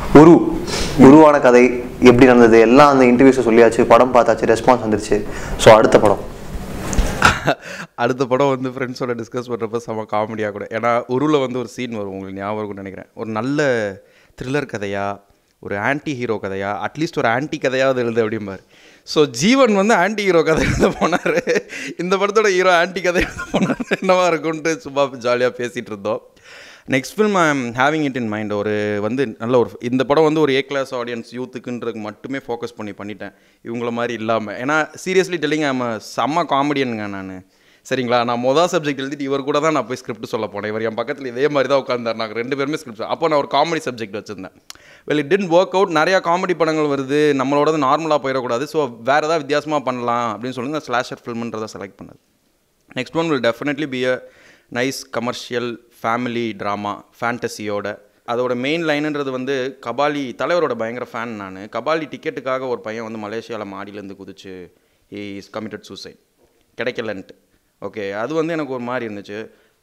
உருவான கதை எப்படி நடந்தது எல்லாம் அந்த இன்டர்வியூஸை சொல்லியாச்சு, படம் பார்த்தாச்சு, ரெஸ்பான்ஸ் வந்துருச்சு. ஸோ அடுத்த படம் வந்து ஃப்ரெண்ட்ஸோட டிஸ்கஸ் பண்ணுறப்ப செம காமெடியாக கூட. ஏன்னா உருவில் வந்து ஒரு சீன் வரும், உங்களுக்கு ஞாபகம் இருக்கும்னு நினைக்கிறேன். ஒரு நல்ல த்ரில்லர் கதையா, ஒரு ஆன்டி ஹீரோ கதையா, அட்லீஸ்ட் ஒரு ஆன்டி கதையாவது எழுது அப்படிம்பார். ஸோ ஜீவன் வந்து ஆன்டி ஹீரோ கதை எழுத போனார், இந்த படத்தோட ஹீரோ ஆன்டி கதை எழுத போனார், என்னவா இருக்குன்ட்டு சும்மா ஜாலியாக பேசிகிட்டு இருந்தோம். Next film I am having it in mind. ஒரு வந்து நல்ல ஒரு இந்த படம் வந்து ஒரு ஏ கிளாஸ் ஆடியன்ஸ் யூத்துக்குன்றது மட்டுமே ஃபோக்கஸ் பண்ணிட்டேன், இவங்கள மாதிரி இல்லாமல். ஏன்னா சீரியஸ்லி டெல்லிங் ஐம் செம்ம காமெடியனுங்க நான். சரிங்களா, நான் மொதல் சப்ஜெக்ட் எழுதிட்டு இவர் கூட தான் நான் போய் ஸ்கிரிப்ட் சொல்ல போனேன். இவர் என் பக்கத்தில் இதே மாதிரி தான் உட்காந்தார், நாங்கள் 2 பேருமே ஸ்கிரிப்ட். அப்போ நான் ஒரு காமெடி சப்ஜெக்ட் வச்சுருந்தேன். Well it didn't work out. நிறையா காமெடி படங்கள் வருது, நம்மளோட நார்மலாக போயிடக்கூடாது, ஸோ வேறு ஏதாவது வித்தியாசமாக பண்ணலாம் அப்படின்னு சொல்லி நான் ஸ்லாஷர் ஃபில்ம்ன்றதை செலக்ட் பண்ணது. Next one will definitely be a nice commercial family drama ஃபேண்டசியோட. அதோட மெயின் லைனுன்றது வந்து கபாலி தலைவரோட பயங்கர ஃபேன் நான். கபாலி டிக்கெட்டுக்காக ஒரு பையன் வந்து மலேசியாவில் மாடியிலேருந்து குதிச்சு ஹி இஸ் கமிட்டட் சூசைட், கிடைக்கலன்ட்டு. ஓகே, அது வந்து எனக்கு ஒரு மாதிரி இருந்துச்சு.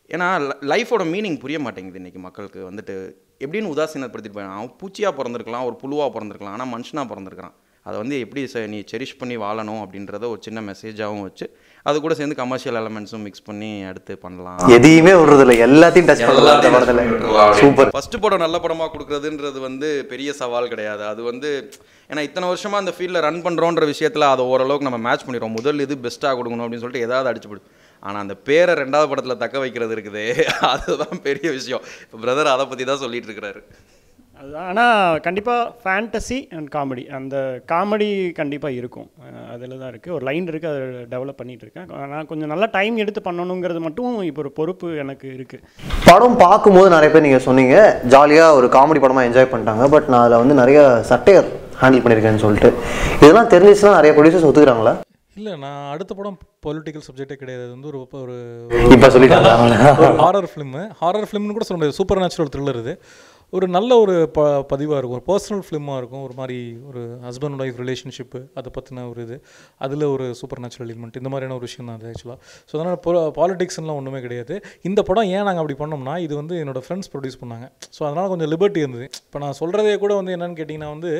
ஏன்னா லைஃபோட மீனிங் புரிய மாட்டேங்குது இன்றைக்கி மக்களுக்கு. வந்துட்டு எப்படின்னு உதாசீனப்படுத்திட்டு போய், அவன் பூச்சியாக பிறந்திருக்கலாம், ஒரு புழுவாக பிறந்திருக்கலாம், ஆனால் மனுஷனாக பிறந்திருக்கிறான். அதை வந்து எப்படி நீ செரிஷ் பண்ணி வாழணும் அப்படின்றத ஒரு சின்ன மெசேஜாகவும் வச்சு, அது கூட சேர்ந்து கமர்ஷியல் எலமெண்ட்ஸும் மிக்ஸ் பண்ணி அடுத்து பண்ணலாம். எதையுமே விடுறதில்ல, எல்லாத்தையும் டச் பண்ணலாம். சூப்பர். ஃபர்ஸ்ட் படம் நல்ல படமாக கொடுக்குறதுன்றது வந்து பெரிய சவால் கிடையாது. அது வந்து ஏன்னா இத்தனை வருஷமாக அந்த ஃபீல்டில் ரன் பண்ணுறோன்ற விஷயத்தில் அதை ஓரளவுக்கு நம்ம மேட்ச் பண்ணிடுவோம். முதல் இது பெஸ்ட்டாக கொடுக்கணும் அப்படின்னு சொல்லிட்டு ஏதாவது அடிச்சுப்பிடும். ஆனால் அந்த பேரை 2வது படத்தில் தக்க வைக்கிறது இருக்குது, அதுதான் பெரிய விஷயம். இப்போ பிரதர் அதை பற்றி தான் சொல்லிட்டு இருக்கிறாரு. அதுதான். ஆனால் கண்டிப்பாக ஃபேண்டசி அண்ட் காமெடி, அந்த காமெடி கண்டிப்பாக இருக்கும், அதில் தான் இருக்குது. ஒரு லைன் இருக்குது, அதை டெவலப் பண்ணிகிட்ருக்கேன். ஆனால் கொஞ்சம் நல்லா டைம் எடுத்து பண்ணணுங்கிறது மட்டும் இப்போ ஒரு பொறுப்பு எனக்கு இருக்குது. படம் பார்க்கும்போது நிறைய பேர் நீங்கள் சொன்னீங்க ஜாலியாக ஒரு காமெடி படமாக என்ஜாய் பண்ணிட்டாங்க, பட் நான் அதில் வந்து நிறைய சட்டையர் ஹேண்டில் பண்ணியிருக்கேன்னு சொல்லிட்டு இதெல்லாம் தெரிஞ்சிச்சுன்னா நிறைய ப்ரொடியூசர்ஸ் ஒத்துக்கிறாங்களா? இல்லை, நான் அடுத்த படம் பொலிட்டிக்கல் சப்ஜெக்டே கிடையாது. அது வந்து ஒரு இப்போ சொல்லிட்டாங்க ஹாரர் ஃபிலிம்னு கூட சொல்ல முடியாது, சூப்பர் நேச்சுரல் த்ரில்லர். இது ஒரு நல்ல ஒரு பதிவாக இருக்கும், ஒரு பர்சனல் ஃபிலிமாக இருக்கும். ஒரு மாதிரி ஒரு ஹஸ்பண்ட் ஒய்ஃப் ரிலேஷன்ஷிப்பு அதை பற்றின ஒரு இது, அதில் ஒரு சூப்பர் நேச்சுரல் எலிமெண்ட், இந்த மாதிரியான ஒரு விஷயம் தான் அது ஆக்சுவலாக. ஸோ அதனால் பாலிடிக்ஸ்லாம் ஒன்றுமே கிடையாது. இந்த படம் ஏன் நாங்கள் அப்படி பண்ணோம்னா, இது வந்து என்னோடய ஃப்ரெண்ட்ஸ் ப்ரொடியூஸ் பண்ணாங்க. ஸோ அதனால் கொஞ்சம் லிபர்ட்டி இருந்தது. இப்போ நான் சொல்கிறதே கூட வந்து என்னென்னு கேட்டிங்கன்னா வந்து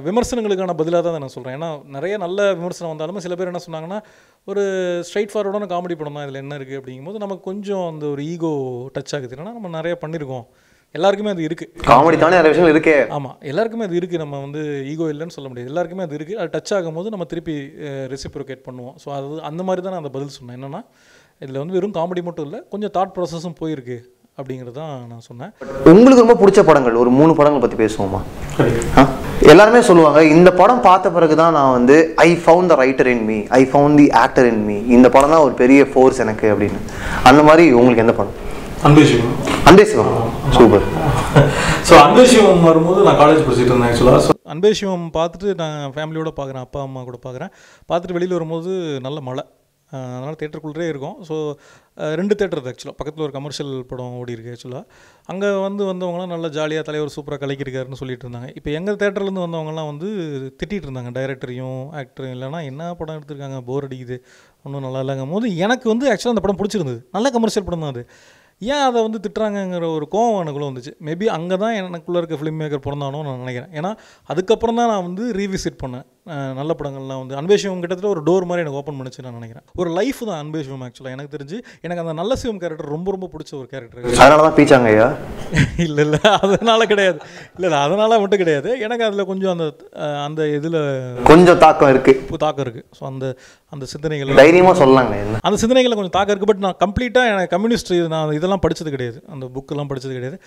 விமர்சனங்களுக்கான பதிலாக தான் நான் சொல்கிறேன். ஏன்னா நிறைய நல்ல விமர்சனம் வந்தாலும் சில பேர் என்ன சொன்னாங்கன்னா, ஒரு ஸ்ட்ரைட் ஃபார்வர்டான காமெடி படம் தான், இதில் என்ன இருக்குது அப்படிங்கும்போது நமக்கு கொஞ்சம் அந்த ஒரு ஈகோ டச் ஆகுது. ஏன்னா நம்ம நிறைய பண்ணியிருக்கோம், எல்லாருக்குமே அது இருக்குது. காமெடி தானே நிறைய விஷயங்கள் இருக்கே. ஆமாம், எல்லாருக்குமே அது இருக்குது. நம்ம வந்து ஈகோ இல்லைன்னு சொல்ல முடியாது, எல்லாருக்குமே அது இருக்குது. அது டச் ஆகும்போது நம்ம திருப்பி ரெசிப்ரோகேட் பண்ணுவோம். ஸோ அது அந்த மாதிரி தான் நான் அந்த பதில் சொன்னேன். என்னென்னா இதில் வந்து வெறும் காமெடி மட்டும் இல்லை, கொஞ்சம் தாட் ப்ராசஸும் போயிருக்கு அப்படிங்கிறது தான் நான் சொன்னேன். உங்களுக்கு ரொம்ப பிடிச்ச படங்கள் ஒரு 3 படங்கள் பற்றி பேசுவோமா? எல்லாருமே சொல்லுவாங்க இந்த படம் பார்த்த பிறகு தான் நான் வந்து I found the writer in me, I found the actor in me, இந்த படம் தான் ஒரு பெரிய ஃபோர்ஸ் எனக்கு அப்படின்னு. அந்த மாதிரி உங்களுக்கு எந்த படம்? அன்பே சிவம். சூப்பர். ஸோ அன்பே சிவம் வரும்போது நான் காலேஜ் படிச்சுட்டு இருந்தேன் ஆக்சுவலாக. ஸோ அன்பே சிவம் பார்த்துட்டு நான் ஃபேமிலியோடு பார்க்குறேன், அப்பா அம்மா கூட பார்க்குறேன். பார்த்துட்டு வெளியில் வரும்போது நல்ல மழை, அதனால் தேட்டருக்குள்ளே இருக்கும். ஸோ 2 தேட்டர் இருக்குது ஆக்சுவலாக, பக்கத்தில் ஒரு கமர்ஷியல் படம் ஓடி இருக்குது ஆக்சுவலாக. அங்கே வந்தவங்களாம் நல்லா ஜாலியாக தலைவர் சூப்பராக கலக்கியிருக்காருன்னு சொல்லிட்டு இருந்தாங்க. இப்போ எங்கள் தேட்டர்லேருந்து வந்தவங்கலாம் வந்து திட்டிகிட்டு இருந்தாங்க டைரக்டரையும் ஆக்டரையும், இல்லைனா என்ன படம் எடுத்திருக்காங்க, போர் அடிக்குது, ஒன்றும் நல்லா இல்லைங்கும் போது எனக்கு வந்து ஆக்சுவலாக அந்த படம் பிடிச்சிருந்தது. நல்ல கமர்ஷியல் படம் தான் அது. ஏன் அதை வந்து திட்டுறாங்கங்கிற ஒரு கோவம் எனக்குள்ளே வந்துச்சு. மேபி அங்கே தான் எனக்குள்ளே இருக்க ஃபிலிம் மேக்கர் பிறந்தானோ நான் நினைக்கிறேன். ஏன்னா அதுக்கப்புறம் தான் நான் வந்து ரீவிசிட் பண்ணேன் நல்ல படங்கள்லாம். வந்து அன்பேசிவம் கிட்டத்தட்ட ஒரு டோர் மாதிரி எனக்கு ஓப்பன் பண்ணிச்சு நான் நினைக்கிறேன். ஒரு லைஃப் தான் அன்பேசிவம் ஆக்சுவலாக எனக்கு தெரிஞ்சு. எனக்கு அந்த நல்ல சிவம் கேரக்டர் ரொம்ப ரொம்ப பிடிச்ச ஒரு கேரக்டர். அதனால தான் பீச்சாங்க ஐயா? இல்லை அதனால் கிடையாது, இல்லை அதனால் மட்டும் கிடையாது. எனக்கு அதில் கொஞ்சம் அந்த அந்த இதில் கொஞ்சம் தாக்கம் இருக்குது. ஸோ அந்த சிந்தனைகள் தைரியமாக சொல்லலாங்க. அந்த சிந்தனைகளில் கொஞ்சம் தாக்கம் இருக்குது. பட் நான் கம்ப்ளீட்டாக எனக்கு கம்யூனிஸ்ட் நான் இதெல்லாம் படித்தது கிடையாது, அந்த புக்கெல்லாம் படித்தது கிடையாது.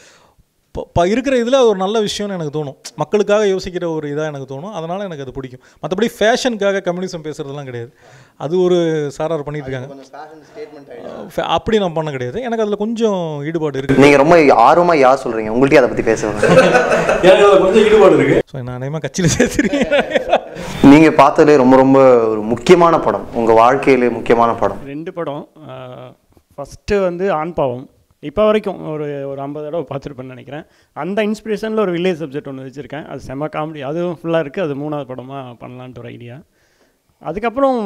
இப்போ இருக்கிற இதில் ஒரு நல்ல விஷயம்னு எனக்கு தோணும். மக்களுக்காக யோசிக்கிற ஒரு இதாக எனக்கு தோணும். அதனால் எனக்கு அது பிடிக்கும். மற்றபடி ஃபேஷனுக்காக கம்யூனிசம் பேசுகிறதுலாம் கிடையாது. அது ஒரு சாரார் பண்ணிட்டு இருக்காங்க, அப்படி நான் பண்ண கிடையாது. எனக்கு அதில் கொஞ்சம் ஈடுபாடு இருக்குது. நீங்கள் ரொம்ப ஆர்வமாக யார் சொல்கிறீங்க? உங்கள்கிட்ட அதை பற்றி பேசுவாங்க. எனக்கு அதில் கொஞ்சம் ஈடுபாடு இருக்குது. ஸோ நான் அநேகமாக கட்சியில் சேர்த்துருக்கேன். நீங்கள் பார்த்ததுலே ரொம்ப ரொம்ப ஒரு முக்கியமான படம், உங்கள் வாழ்க்கையிலே முக்கியமான படம்? 2 படம். ஃபஸ்ட்டு வந்து ஆண் பாவம். இப்போ வரைக்கும் ஒரு 50 தடவை பார்த்துருப்பேன்னு நினைக்கிறேன். அந்த இன்ஸ்பிரேஷனில் ஒரு வில்லேஜ் சப்ஜெக்ட் ஒன்று வச்சுருக்கேன். அது செம்ம காமெடி, அதுவும் ஃபுல்லாக இருக்குது. அது 3வது படமாக பண்ணலான்ட்டு ஒரு ஐடியா. அதுக்கப்புறம்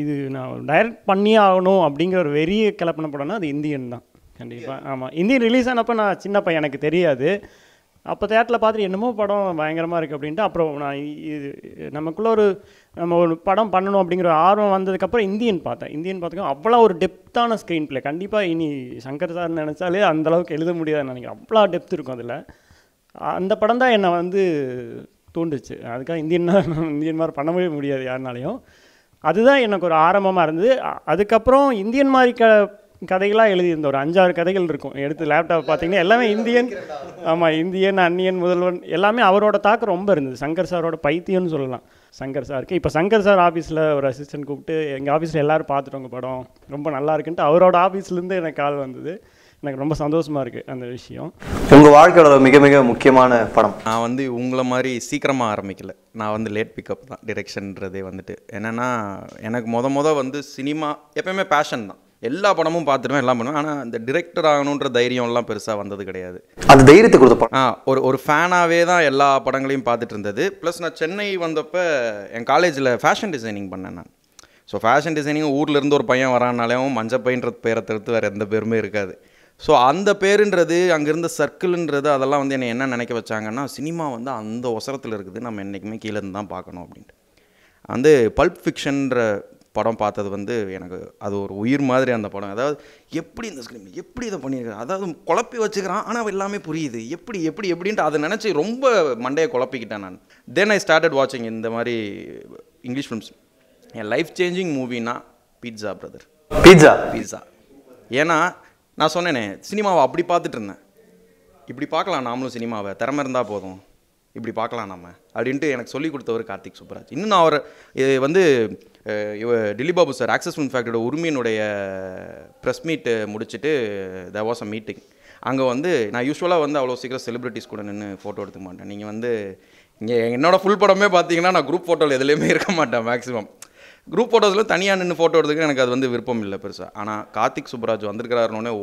இது நான் டைரக்ட் பண்ணியே ஆகணும் அப்படிங்கிற ஒரு வெறிய கிளப்பின படம்னா அது இந்தியன் தான் கண்டிப்பாக. ஆமாம், இந்தியன் ரிலீஸ் ஆனப்போ நான் சின்ன பையன், எனக்கு தெரியாது. அப்போ தேட்டரில் பார்த்துட்டு என்னமோ படம் பயங்கரமாக இருக்குது அப்படின்ட்டு அப்புறம் நான் இது நமக்குள்ளே நம்ம ஒரு படம் பண்ணணும் அப்படிங்கிற ஆர்வம் வந்ததுக்கப்புறம் இந்தியன் பார்த்தேன். அவ்வளோ ஒரு டெப்த்தான ஸ்க்ரீன் பிளே. கண்டிப்பாக இனி சங்கர் சார் நினச்சாலே அந்தளவுக்கு எழுத முடியாதுன்னு நினைக்கிறேன். அவ்வளோ டெப்த் இருக்கும் அதில். அந்த படம் தான் என்னை வந்து தூண்டுச்சு. அதுக்காக இந்தியன் மாதிரி பண்ணவே முடியாது யாருனாலையும். அதுதான் எனக்கு ஒரு ஆரம்பமாக இருந்தது. அதுக்கப்புறம் இந்தியன் மாதிரி கதைகளாக எழுதியிருந்த ஒரு 5-6 கதைகள் இருக்கும். எடுத்து லேப்டாப் பார்த்தீங்கன்னா எல்லாமே இந்தியன். ஆமாம், இந்தியன், அந்நியன், முதல்வன் எல்லாமே அவரோட தாக்கம் ரொம்ப இருந்தது. சங்கர் சாரோட பைத்தியம்னு சொல்லலாம் சங்கர் சாருக்கு. இப்போ சங்கர் சார் ஆஃபீஸில் ஒரு அசிஸ்டன்ட் கூப்பிட்டு எங்கள் ஆஃபீஸில் எல்லோரும் பார்த்துட்டோங்க படம் ரொம்ப நல்லா இருக்குன்ட்டு அவரோட ஆஃபீஸ்லேருந்து எனக்கு கால் வந்தது. எனக்கு ரொம்ப சந்தோஷமாக இருக்குது அந்த விஷயம். உங்கள் வாழ்க்கையோட மிக மிக முக்கியமான படம்? நான் வந்து உங்களை மாதிரி சீக்கிரமாக ஆரம்பிக்கல. நான் வந்து லேட் பிக்கப் தான் டிரெக்ஷன்றதே வந்துட்டு. என்னென்னா எனக்கு வந்து சினிமா எப்போயுமே பேஷன் தான். எல்லா படமும் பார்த்துருவேன், எல்லாம் பண்ணுவேன். ஆனால் இந்த டிரெக்டர் ஆகணுன்ற தைரியம்லாம் பெருசாக வந்தது கிடையாது. அந்த தைரியத்தை கொடுத்த ஒரு ஃபேனாகவே தான் எல்லா படங்களையும் பார்த்துட்டு இருந்தது. ப்ளஸ் நான் சென்னை வந்தப்போ என் காலேஜில் ஃபேஷன் டிசைனிங் பண்ணேன் நான். ஸோ ஃபேஷன் டிசைனிங் ஊர்லேருந்து ஒரு பையன் வரானாலையும் மஞ்சப்பைன்ற பேரை தவிர்த்து வேறு எந்த பேருமே இருக்காது. ஸோ அந்த பேருன்றது அங்கேருந்த சர்க்கிள்ன்றது அதெல்லாம் வந்து என்னை என்ன நினைக்க வச்சாங்கன்னா, சினிமா வந்து அந்த ஒசரத்தில் இருக்குது, நம்ம என்றைக்குமே கீழே இருந்து தான் பார்க்கணும் அப்படின்ட்டு. வந்து பல்ப் ஃபிக்ஷன்ற படம் பார்த்தது வந்து எனக்கு அது ஒரு உயிர் மாதிரி அந்த படம். அதாவது எப்படி இந்த ஸ்க்ரீன் எப்படி இதை பண்ணியிருக்காரு, அதாவது குழப்பி வச்சுக்கிறான் ஆனால் எல்லாமே புரியுது, எப்படின்ட்டு அதை நினச்சி ரொம்ப மண்டையை குழப்பிக்கிட்டேன் நான். தென் ஐ ஸ்டார்டட் வாட்சிங் இந்த மாதிரி இங்கிலீஷ் ஃபிலிம்ஸ். என் லைஃப் சேஞ்சிங் மூவினா பீட்சா பிரதர். பீட்சா. ஏன்னா நான் சொன்னேனே, சினிமாவை அப்படி பார்த்துட்டு இருந்தேன். இப்படி பார்க்கலாம் நாமளும் சினிமாவை, திறமை இருந்தால் போதும், இப்படி பார்க்கலாம் நம்ம அப்படின்ட்டு எனக்கு சொல்லிக் கொடுத்தவர் கார்த்திக் சுப்புராஜ். இன்னும் நான் அவர் வந்து Dilli Babu sir Axess film ஃபேக்டரியோட உரிமையினுடைய ப்ரெஸ் மீட்டு முடிச்சுட்டு தேர் வாஸ் அ மீட்டிங். அங்கே வந்து நான் யூஸ்வலாக வந்து அவ்வளோ சீக்கிரம் செலிப்ரிட்டிஸ் கூட நின்று ஃபோட்டோ எடுத்துக்க மாட்டேன். நீங்கள் வந்து இங்கே என்னோடய ஃபுல் படமே பார்த்தீங்கன்னா நான் குரூப் ஃபோட்டோவில் எதுலேயுமே இருக்க மாட்டேன். மேக்ஸிமம் குரூப் ஃபோட்டோஸில் தனியாக நின்று ஃபோட்டோ எடுத்துக்க எனக்கு அது வந்து விருப்பம் இல்லை பெருசாக. ஆனால் கார்த்திக் சுப்புராஜ் வந்திருக்கிறாருன்னொன்னே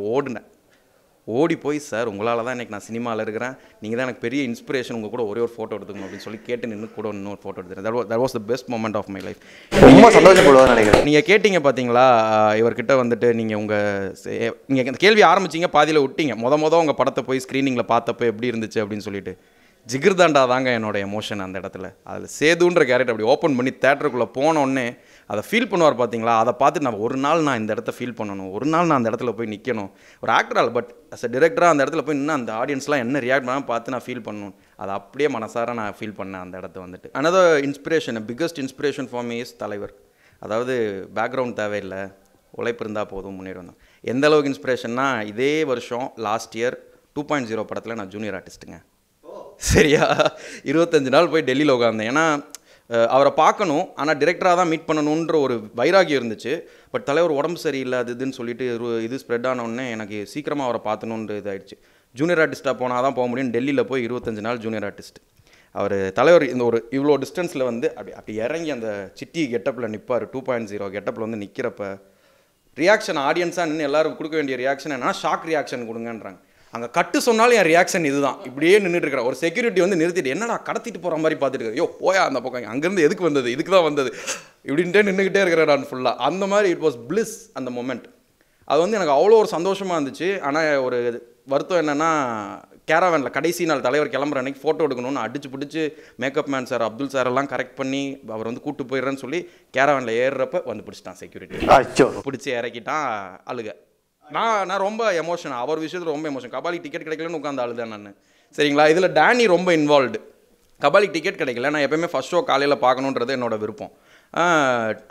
ஓடி போய், சார் உங்களால் தான் இன்றைக்கி நான் சினிமாவில் இருக்கிறேன், நீங்கள் தான் எனக்கு பெரிய இன்ஸ்பிரேஷன், உங்கள் கூட ஒரே ஒரு ஃபோட்டோ எடுத்துக்கணும் அப்படின்னு சொல்லி கேட்டு நின்று கூட இன்னொரு ஃபோட்டோ எடுத்துக்கிறேன். That was the best moment of my life. ரொம்ப சந்தோஷப்படுவார் நினைக்கிறேன். நீங்கள் கேட்டிங்க பார்த்தீங்களா இவர்கிட்ட வந்துட்டு, நீங்கள் இந்த கேள்வி ஆரம்பிச்சிங்க பாதியில் விட்டீங்க. உங்கள் படத்தை போய் ஸ்க்ரீனிங்கில் பார்த்தப்போ எப்படி இருந்துச்சு அப்படின்னு சொல்லிட்டு. ஜிகிர்தாண்டா தாங்க என்னோட எமோஷன் அந்த இடத்துல. அதில் சேதுன்ற கேரக்டர் அப்படி ஓப்பன் பண்ணி தேட்டருக்குள்ளே போனோடனே அதை ஃபீல் பண்ணுவார் பார்த்தீங்களா, அதை பார்த்து நான் இந்த இடத்த ஃபீல் பண்ணணும், ஒரு நாள் நான் அந்த இடத்துல போய் நிற்கணும், ஒரு ஆக்டரால் பட் அஸ் அ டிரெக்டராக அந்த இடத்துல போய் நின்று அந்த ஆடியன்ஸ்லாம் என்ன ரியாக்ட் பண்ணால் பார்த்து நான் ஃபீல் பண்ணணும். அதை அப்படியே மனசார நான் ஃபீல் பண்ணேன் அந்த இடத்த வந்துட்டு. another inspiration, biggest inspiration for me is தலைவர். அதாவது பேக்ரவுண்ட் தேவையில்லை, உழைப்பு இருந்தால் போதும், முன்னேறணும். எந்த அளவுக்கு இன்ஸ்பிரேஷன்னா, இதே வருஷம் லாஸ்ட் இயர் 2.0 படத்தில் நான் ஜூனியர் ஆர்டிஸ்ட்டுங்க. சரியா 25 நாள் போய் டெல்லியில் உட்காந்தேன். ஏன்னா அவரை பார்க்கணும், ஆனால் டிரெக்டராக தான் மீட் பண்ணணுன்ற ஒரு வைராகியம் இருந்துச்சு. பட் தலைவர் உடம்பு சரியில்லை அது இதுன்னு சொல்லிட்டு இது ஸ்ப்ரெட் ஆனோடனே எனக்கு சீக்கிரமாக அவரை பார்க்கணுன்ற இதாகிடுச்சு. ஜூனியர் ஆர்டிஸ்ட்டாக போனால் தான் போக முடியும். டெல்லியில் போய் 25 நாள் ஜூனியர் ஆர்டிஸ்ட். அவர் தலைவர் இந்த ஒரு இவ்வளோ டிஸ்டன்ஸில் வந்து அப்படி இறங்கி அந்த சிட்டி கெட்டப்பில் நிற்பார். 2.0 கெட்டப்பில் வந்து நிற்கிறப்ப ரியாக்ஷன் ஆடியன்ஸாக நின்று எல்லாரும் கொடுக்க வேண்டிய ரியாக்ஷன் என்னன்னா ஷாக் ரியாக்ஷன் கொடுங்கன்றாங்க. அங்கே கட்டு சொன்னாலும் என் ரியாக்ஷன் இதுதான். இப்படியே நின்றுட்டு இருக்கிறேன். ஒரு செக்யூரிட்டி வந்து நிறுத்திட்டு என்னடா கடத்திட்டு போகிற மாதிரி பார்த்துட்டு இருக்கு. யோ போயா அந்த பக்கம், அங்கேருந்து எதுக்கு வந்தது, இதுக்கு தான் வந்தது இப்படின்ட்டே நின்றுக்கிட்டே இருக்கிறேன் நான் ஃபுல்லாக. அந்த மாதிரி இட் வாஸ் பிளிஸ் அந்த மொமெண்ட். அது வந்து எனக்கு அவ்வளோ ஒரு சந்தோஷமாக இருந்துச்சு. ஆனால் ஒரு வருத்தம் என்னென்னா கேரவேனில் கடைசி நாள் தலைவர் கிளம்புற அன்றைக்கி ஃபோட்டோ எடுக்கணும்னு அடிச்சு பிடிச்சி makeup man sir Abdul sir எல்லாம் கரெக்ட் பண்ணி அவர் வந்து கூப்பிட்டு போயிடுறேன்னு சொல்லி கேரவேனில் ஏறுறப்ப வந்து பிடிச்சிட்டான் செக்யூரிட்டி. பிடிச்சி இறக்கிட்டான். அழுக. நான் ரொம்ப எமோஷன், அவர் விஷயத்தில் ரொம்ப எமோஷன். கபாலிக்கு டிக்கெட் கிடைக்கலன்னு உட்காந்து அழுதேன் நான். சரிங்களா, இதில் டேனி ரொம்ப இன்வால்வ்டு. கபாலிக்கு டிக்கெட் கிடைக்கல, நான் எப்போயுமே ஃபஸ்ட் ஷோ காலையில் பார்க்கணுன்றது என்னோட விருப்பம்.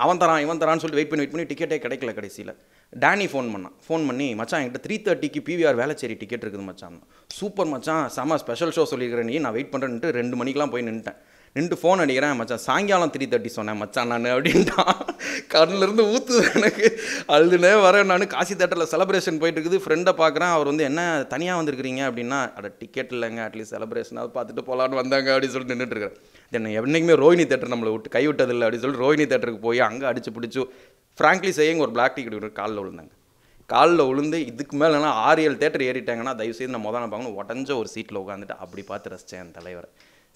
அவன் தரான் இவன் தரான்னு சொல்லிட்டு வெயிட் பண்ணி டிக்கெட்டே கிடைக்கல. கடைசியில் டேனி ஃபோன் பண்ணி மச்சான் என்கிட்ட 3:30க்கு PVR வேளச்சேரி டிக்கெட் இருக்குது மச்சான். சூப்பர் மச்சான், செம ஸ்பெஷல் ஷோ சொல்லியிருக்கிறேன் நீ, நான் வெயிட் பண்ணுறேன்ட்டு 2 மணிக்கெலாம் போய் நின்று ஃபோன் அடிக்கிறேன். மச்சான் சாயங்காலம் 3:30 சொன்னேன் மச்சான் நான் அப்படின்ட்டான். கண்ணிலேருந்து ஊற்றுது எனக்கு. அழுதுனே வரேன் நான். காசி தேட்டரில் செலிப்ரேஷன் போயிட்டு இருக்குது. ஃப்ரெண்டை பார்க்குறேன். அவர் வந்து என்ன தனியாக வந்திருக்கிறீங்க அப்படின்னா, அட டிக்கெட் இல்லைங்க, அட்லீஸ்ட் செலிப்ரேஷனாவது பார்த்துட்டு போகலான்னு வந்தாங்க அப்படின்னு சொல்லிட்டு நின்றுட்டுருக்கேன். தென் என்றைக்குமே ரோஹினி தேட்டர் நம்மளை விட்டு கைவிட்டதில்லை அப்படின்னு சொல்லிட்டு ரோஹினி தேட்டருக்கு போய் அங்கே அடிச்சு பிடிச்சி ஃப்ராங்க்லி சேயிங் ஒரு பிளாக் டிக்கெட் காலில் விழுந்தாங்க. காலில் விழுந்து இதுக்கு மேலேனா 6-7 தேட்டர் ஏறிட்டாங்கன்னா தயவுசெய்து நான் முதல்ல பார்க்கணும் உடஞ்ச ஒரு சீட்டில் உட்காந்துட்டு அப்படி பார்த்து ரசித்தேன் என் தலைவர்.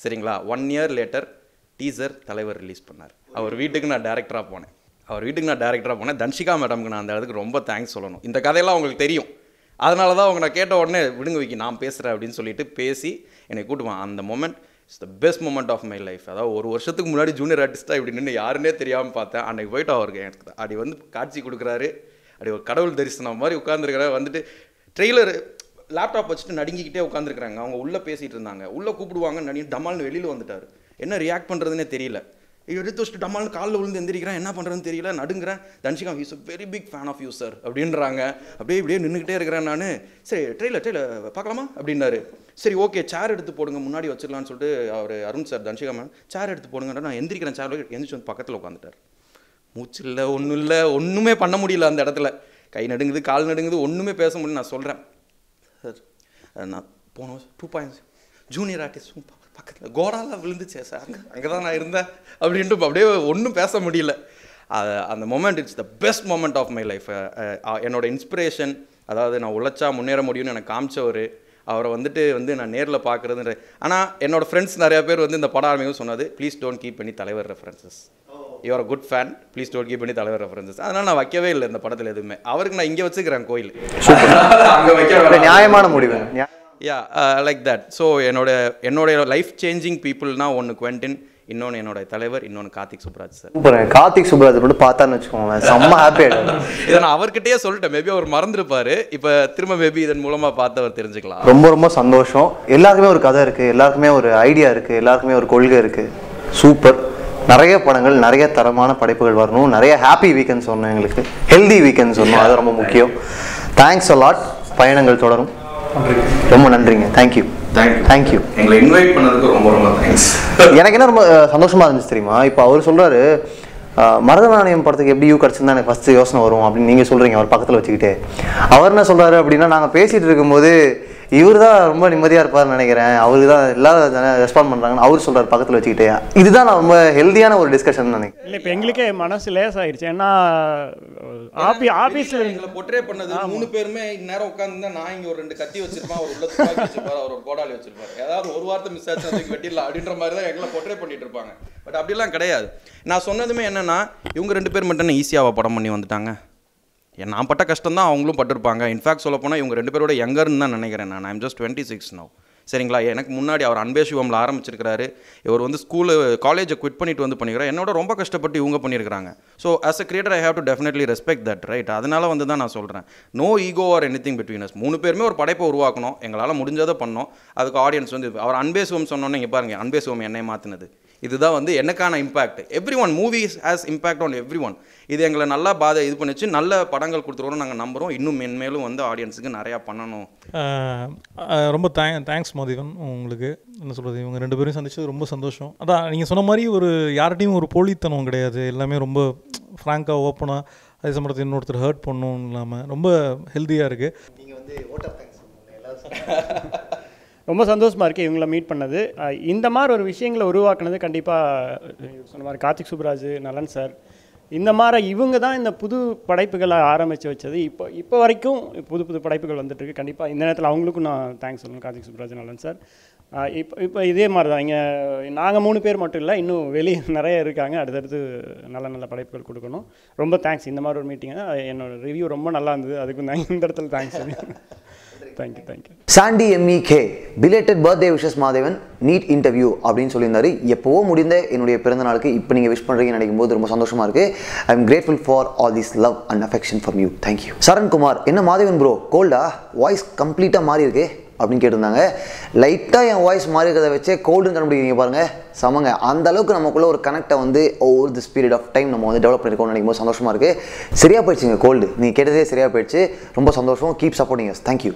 சரிங்களா, 1 year லேட்டர் டீசர் தலைவர் ரிலீஸ் பண்ணார். அவர் வீட்டுக்கு நான் டேரக்டராக போனேன். தன்ஷிகா மேடம்க்கு நான் அந்த இடத்துக்கு ரொம்ப தேங்க்ஸ் சொல்லணும். இந்த கதையெல்லாம் உங்களுக்கு தெரியும், அதனால தான் அவங்க நான் கேட்ட உடனே விடுங்க விக்கி நான் பேசுகிறேன் அப்படின்னு சொல்லிட்டு பேசி என்னை கூட்டுவான். அந்த moment it's the best moment of my life. அதாவது 1 வருஷத்துக்கு முன்னாடி ஜூனியர் ஆர்டிஸ்ட்டாக இப்படி நின்று யாருன்னே தெரியாமல் பார்த்தேன். அன்றைக்கி போய்ட்டு அவருக்கு எனக்கு அப்படி வந்து காட்சி கொடுக்குறாரு. அப்படி ஒரு கடவுள் தரிசனம் மாதிரி உட்காந்துருக்கிறார். வந்துட்டு ட்ரெய்லர் லேப்டாப் வச்சுட்டு நடுங்கிக்கிட்டே உட்காந்துருக்குறாங்க. அவங்க உள்ளே பேசிகிட்டு இருந்தாங்க. உள்ளே கூப்பிடுவாங்க, நடிகை டமால்னு வெளியில் வந்துட்டார். என்ன ரியாக்ட் பண்ணுறதுனே தெரியல. எடுத்து வச்சுட்டு டமால்னு காலில் விழுந்து எந்திரிக்கிறேன். என்ன பண்ணுறதுன்னு தெரியல, நடுங்கிறேன். Dhanshika is a very big fan of you sir அப்படின்றாங்க. இப்படியே நின்றுக்கிட்டே இருக்கிறேன் நான். சரி ட்ரெயிலர் பார்க்கலாமா அப்படின்னாரு. சரி ஓகே சேர் எடுத்து போடுங்க முன்னாடி வச்சிடலான்னு சொல்லிட்டு அவர் அருண் சார் தன்ஷிகா மேம் சேர் எடுத்து போடுங்க. நான் எந்திரிக்கிறேன். சேர் எந்திரிச்சு வந்து பக்கத்தில் உட்காந்துட்டார். மூச்சு இல்லை, ஒன்றும் இல்லை, ஒன்றுமே பண்ண முடியல அந்த இடத்துல. கை நடுங்குது, கால் நடுங்குது, ஒன்றுமே பேச முடியல. நான் சொல்கிறேன் சார் நான் போனோம் 2 points ஜூனியர் ஆர்டிஸ்ட் பக்கத்தில் கோடாலாம் விழுந்துச்சே சார், அங்கே தான் நான் இருந்தேன் அப்படின்ட்டு அப்படியே ஒன்றும் பேச முடியல. அந்த moment it's the best moment of my life. என்னோட இன்ஸ்பிரேஷன், அதாவது நான் உழைச்சா முன்னேற முடியும்னு எனக்கு காமிச்சவர். அவரை வந்து நான் நேரில் பார்க்குறதுன்ற. ஆனால் என்னோடய ஃப்ரெண்ட்ஸ் நிறையா பேர் வந்து இந்த படம் ஆரம்பிக்கும் சொன்னது ப்ளீஸ் டோன்ட் கீப் எனி தலைவர் references, you're a good fan, please don't keep any தலைவர் ரெஃபரன்சஸ். அதனால் நான் வைக்கவே இல்லை இந்த படத்தில் எதுவுமே. அவருக்கு நான் இங்கே வச்சுக்கிறேன் கோயில், அங்கே வைக்க நியாயமான முடிவு. Yeah like that. ஸோ என்னோட லைஃப் சேஞ்சிங் பீப்புள்னா ஒன்று குவென்டின், இன்னொன்று என்னோட தலைவர், இன்னொன்று கார்த்திக் சுப்ராஜ் சார். கார்த்திக் சுப்ராஜ் மட்டும் பார்த்தான்னு வச்சுக்கோங்க செம்ம ஹாப்பி ஆகிடும். இதை நான் அவர்கிட்டயே சொல்லிட்டேன், மேபி அவர் மறந்துருப்பாரு. இப்போ திரும்ப மேபி இதன் மூலமாக பார்த்து அவர் தெரிஞ்சுக்கலாம். ரொம்ப சந்தோஷம். எல்லாருக்குமே ஒரு கதை இருக்குது, எல்லாருக்குமே ஒரு ஐடியா இருக்குது, எல்லாருக்குமே ஒரு கொள்கை இருக்குது. சூப்பர். நிறைய படங்கள், நிறைய தரமான படைப்புகள் வரணும். நிறைய ஹாப்பி வீக்கெண்ட்ஸ் வரணும், எங்களுக்கு ஹெல்தி வீக்கெண்ட்ஸ் வரணும், அது ரொம்ப முக்கியம். Thanks a lot. பயணங்கள் தொடரும். ரொம்ப நன்றிங்க. தேங்க்யூ. எங்களை இன்வைட் பண்ணதுக்கு ரொம்ப தேங்க்ஸ். எனக்கு என்ன ரொம்ப சந்தோஷமா இருந்துச்சு தெரியுமா, இப்போ அவர் சொல்றாரு மருதநாணயம் படத்துக்கு எப்படி கிடச்சிருந்தா எனக்கு ஃபஸ்ட்டு யோசனை வரும் அப்படின்னு நீங்கள் சொல்கிறீங்க அவர் பக்கத்தில் வச்சுக்கிட்டே. அவர் என்ன சொல்கிறாரு அப்படின்னா, நாங்கள் பேசிகிட்டு இருக்கும்போது இவர் தான் ரொம்ப நிம்மதியாக இருப்பார்னு நினைக்கிறேன், அவருக்கு தான் எல்லாரும் ரெஸ்பாண்ட் பண்ணுறாங்கன்னு அவர் சொல்கிறார் பக்கத்தில் வச்சுக்கிட்டே. இதுதான் நான் ரொம்ப ஹெல்தியான ஒரு டிஸ்கஷன் நினைக்கிறேன். இல்லை இப்போ எங்களுக்கே மனசு லேஸ் ஆயிடுச்சு. ஏன்னா ஆஃபீஸில் எங்களை பொட்ரே பண்ணது 3 பேருமே இந்நேரம் உட்காந்துருந்தா நான் இங்கே ஒரு 2 கத்தி வச்சிருப்பேன், அவர் உள்ள துப்பாக்கி வச்சிருப்பார், அவர் ஒரு கோடாலி வச்சிருப்பார், ஏதாவது ஒரு வார்த்தை மிஸ் ஆச்சு அதுக்கு வெட்டிடலாம் அப்படின்ற மாதிரி தான் எங்களை பொட்ரே பண்ணிட்டு இருப்பாங்க. பட் அப்படிலாம் கிடையாது. நான் சொன்னதுமே என்னென்னா, இவங்க 2 பேர் மட்டும் ஈஸியாக படம் பண்ணி வந்துட்டாங்க. நான் பட்ட கஷ்டம் தான் அவங்களும் பட்டிருப்பாங்க. இன்ஃபேக்ட் சொல்ல போனால் இவங்க 2 பேரோட யங்கர்னு தான் நினைக்கிறேன் நான். I'm just 26 now. சரிங்களா, எனக்கு முன்னாடி அவர் அன்பே சிவமில் ஆரம்பிச்சிருக்கிறாரு. இவர் வந்து காலேஜை குவிட் பண்ணிட்டு வந்து பண்ணிக்கிறார். என்னோட ரொம்ப கஷ்டப்பட்டு இவங்க பண்ணியிருக்கிறாங்க. So as a creator I have to definitely respect that, right? அதனால வந்து தான் நான் சொல்கிறேன், no ego or anything between us. 3 பேருமே ஒரு படைப்பை உருவாக்கணும், எங்களால் முடிஞ்சதை பண்ணோம். அதுக்கு ஆடியன்ஸ் வந்து அவர் அன்பே சிவம் சொன்னோன்னே இங்கே பாருங்கள், அன்பே சிவம் என்னை மாற்றினது. இதுதான் வந்து எனக்கான impact. Every one movies has impact on every one. இது எங்களை நல்லா இது பண்ணிச்சு, நல்ல படங்கள் கொடுத்துருவோம் நாங்கள் நம்புகிறோம். இன்னும் மென்மேலும் வந்து ஆடியன்ஸுக்கு நிறையா பண்ணணும். ரொம்ப தேங்க்ஸ் மதிவன். உங்களுக்கு என்ன சொல்கிறது, இவங்க 2 பேரும் சந்திச்சது ரொம்ப சந்தோஷம். அதான் நீங்கள் சொன்ன மாதிரி ஒரு யார்கிட்டையும் ஒரு போலித்தனம் கிடையாது, எல்லாமே ரொம்ப ஃப்ராங்காக ஓப்பனாக, அதே சமயத்தில் இன்னொருத்தர் ஹர்ட் பண்ணணும் இல்லாமல் ரொம்ப ஹெல்த்தியாக இருக்குது. நீங்கள் வந்து ஓட்டர் தேங்க்ஸ் ரொம்ப சந்தோஷமாக இருக்குது இவங்களை மீட் பண்ணது. இந்த மாதிரி ஒரு விஷயங்களை உருவாக்குனது கண்டிப்பாக சொன்ன மாதிரி கார்த்திக் சுப்ராஜ், நலன் சார், இந்த மாதிரி இவங்க தான் இந்த புது படைப்புகளை ஆரம்பித்து வச்சது. இப்போ வரைக்கும் புது படைப்புகள் வந்துட்டுருக்கு. கண்டிப்பாக இந்த நேரத்தில் அவங்களுக்கும் நான் தேங்க்ஸ் சொல்லணும், கார்த்திக் சுப்ராஜ் நலன் சார். இப்போ இதே மாதிரி தான் இங்கே நாங்கள் 3 பேர் மட்டும் இல்லை, இன்னும் வெளியே நிறைய இருக்காங்க. அடுத்தடுத்து நல்ல படைப்புகள் கொடுக்கணும். ரொம்ப தேங்க்ஸ். இந்த மாதிரி ஒரு மீட்டிங் என்னோடய ரிவ்யூ ரொம்ப நல்லா இருந்தது. அதுக்கு நான் இந்த இடத்துல thanks. Thank you. Sandy MEK belated birthday wishes Madhavan neat interview அப்படின்னு சொல்லியிருந்தாரு. எப்போவோ முடிந்த என்னுடைய பிறந்த நாளுக்கு இப்போ நீங்கள் விஷ் பண்ணுறீங்கன்னு நினைக்கும் போது ரொம்ப சந்தோஷமாக இருக்குது. I am grateful for all this love and affection from you. Thank you. Sarankumar, என்ன மாதேவன் ப்ரோ கோல்டா, வாய்ஸ் கம்ப்ளீட்டாக மாறி இருக்கு அப்படின்னு கேட்டிருந்தாங்க. லைட்டாக என் வாய்ஸ் மாறி இருக்கிறத வச்சே கோல்டுன்னு கண்டுபிடிக்கிறீங்க பாருங்கள், சமங்க. அந்த அளவுக்கு நமக்குள்ள ஒரு கனெக்டை வந்து over this period of time நம்ம வந்து டெவலப் பண்ணியிருக்கோம்னு நினைக்கும் போது சந்தோஷமாக இருக்குது. சரியாக போயிடுச்சுங்க கோல்டு, நீங்கள் கேட்டதே சரியாக போயிடுச்சு. ரொம்ப சந்தோஷம். Keep supporting us. தேங்க்யூ.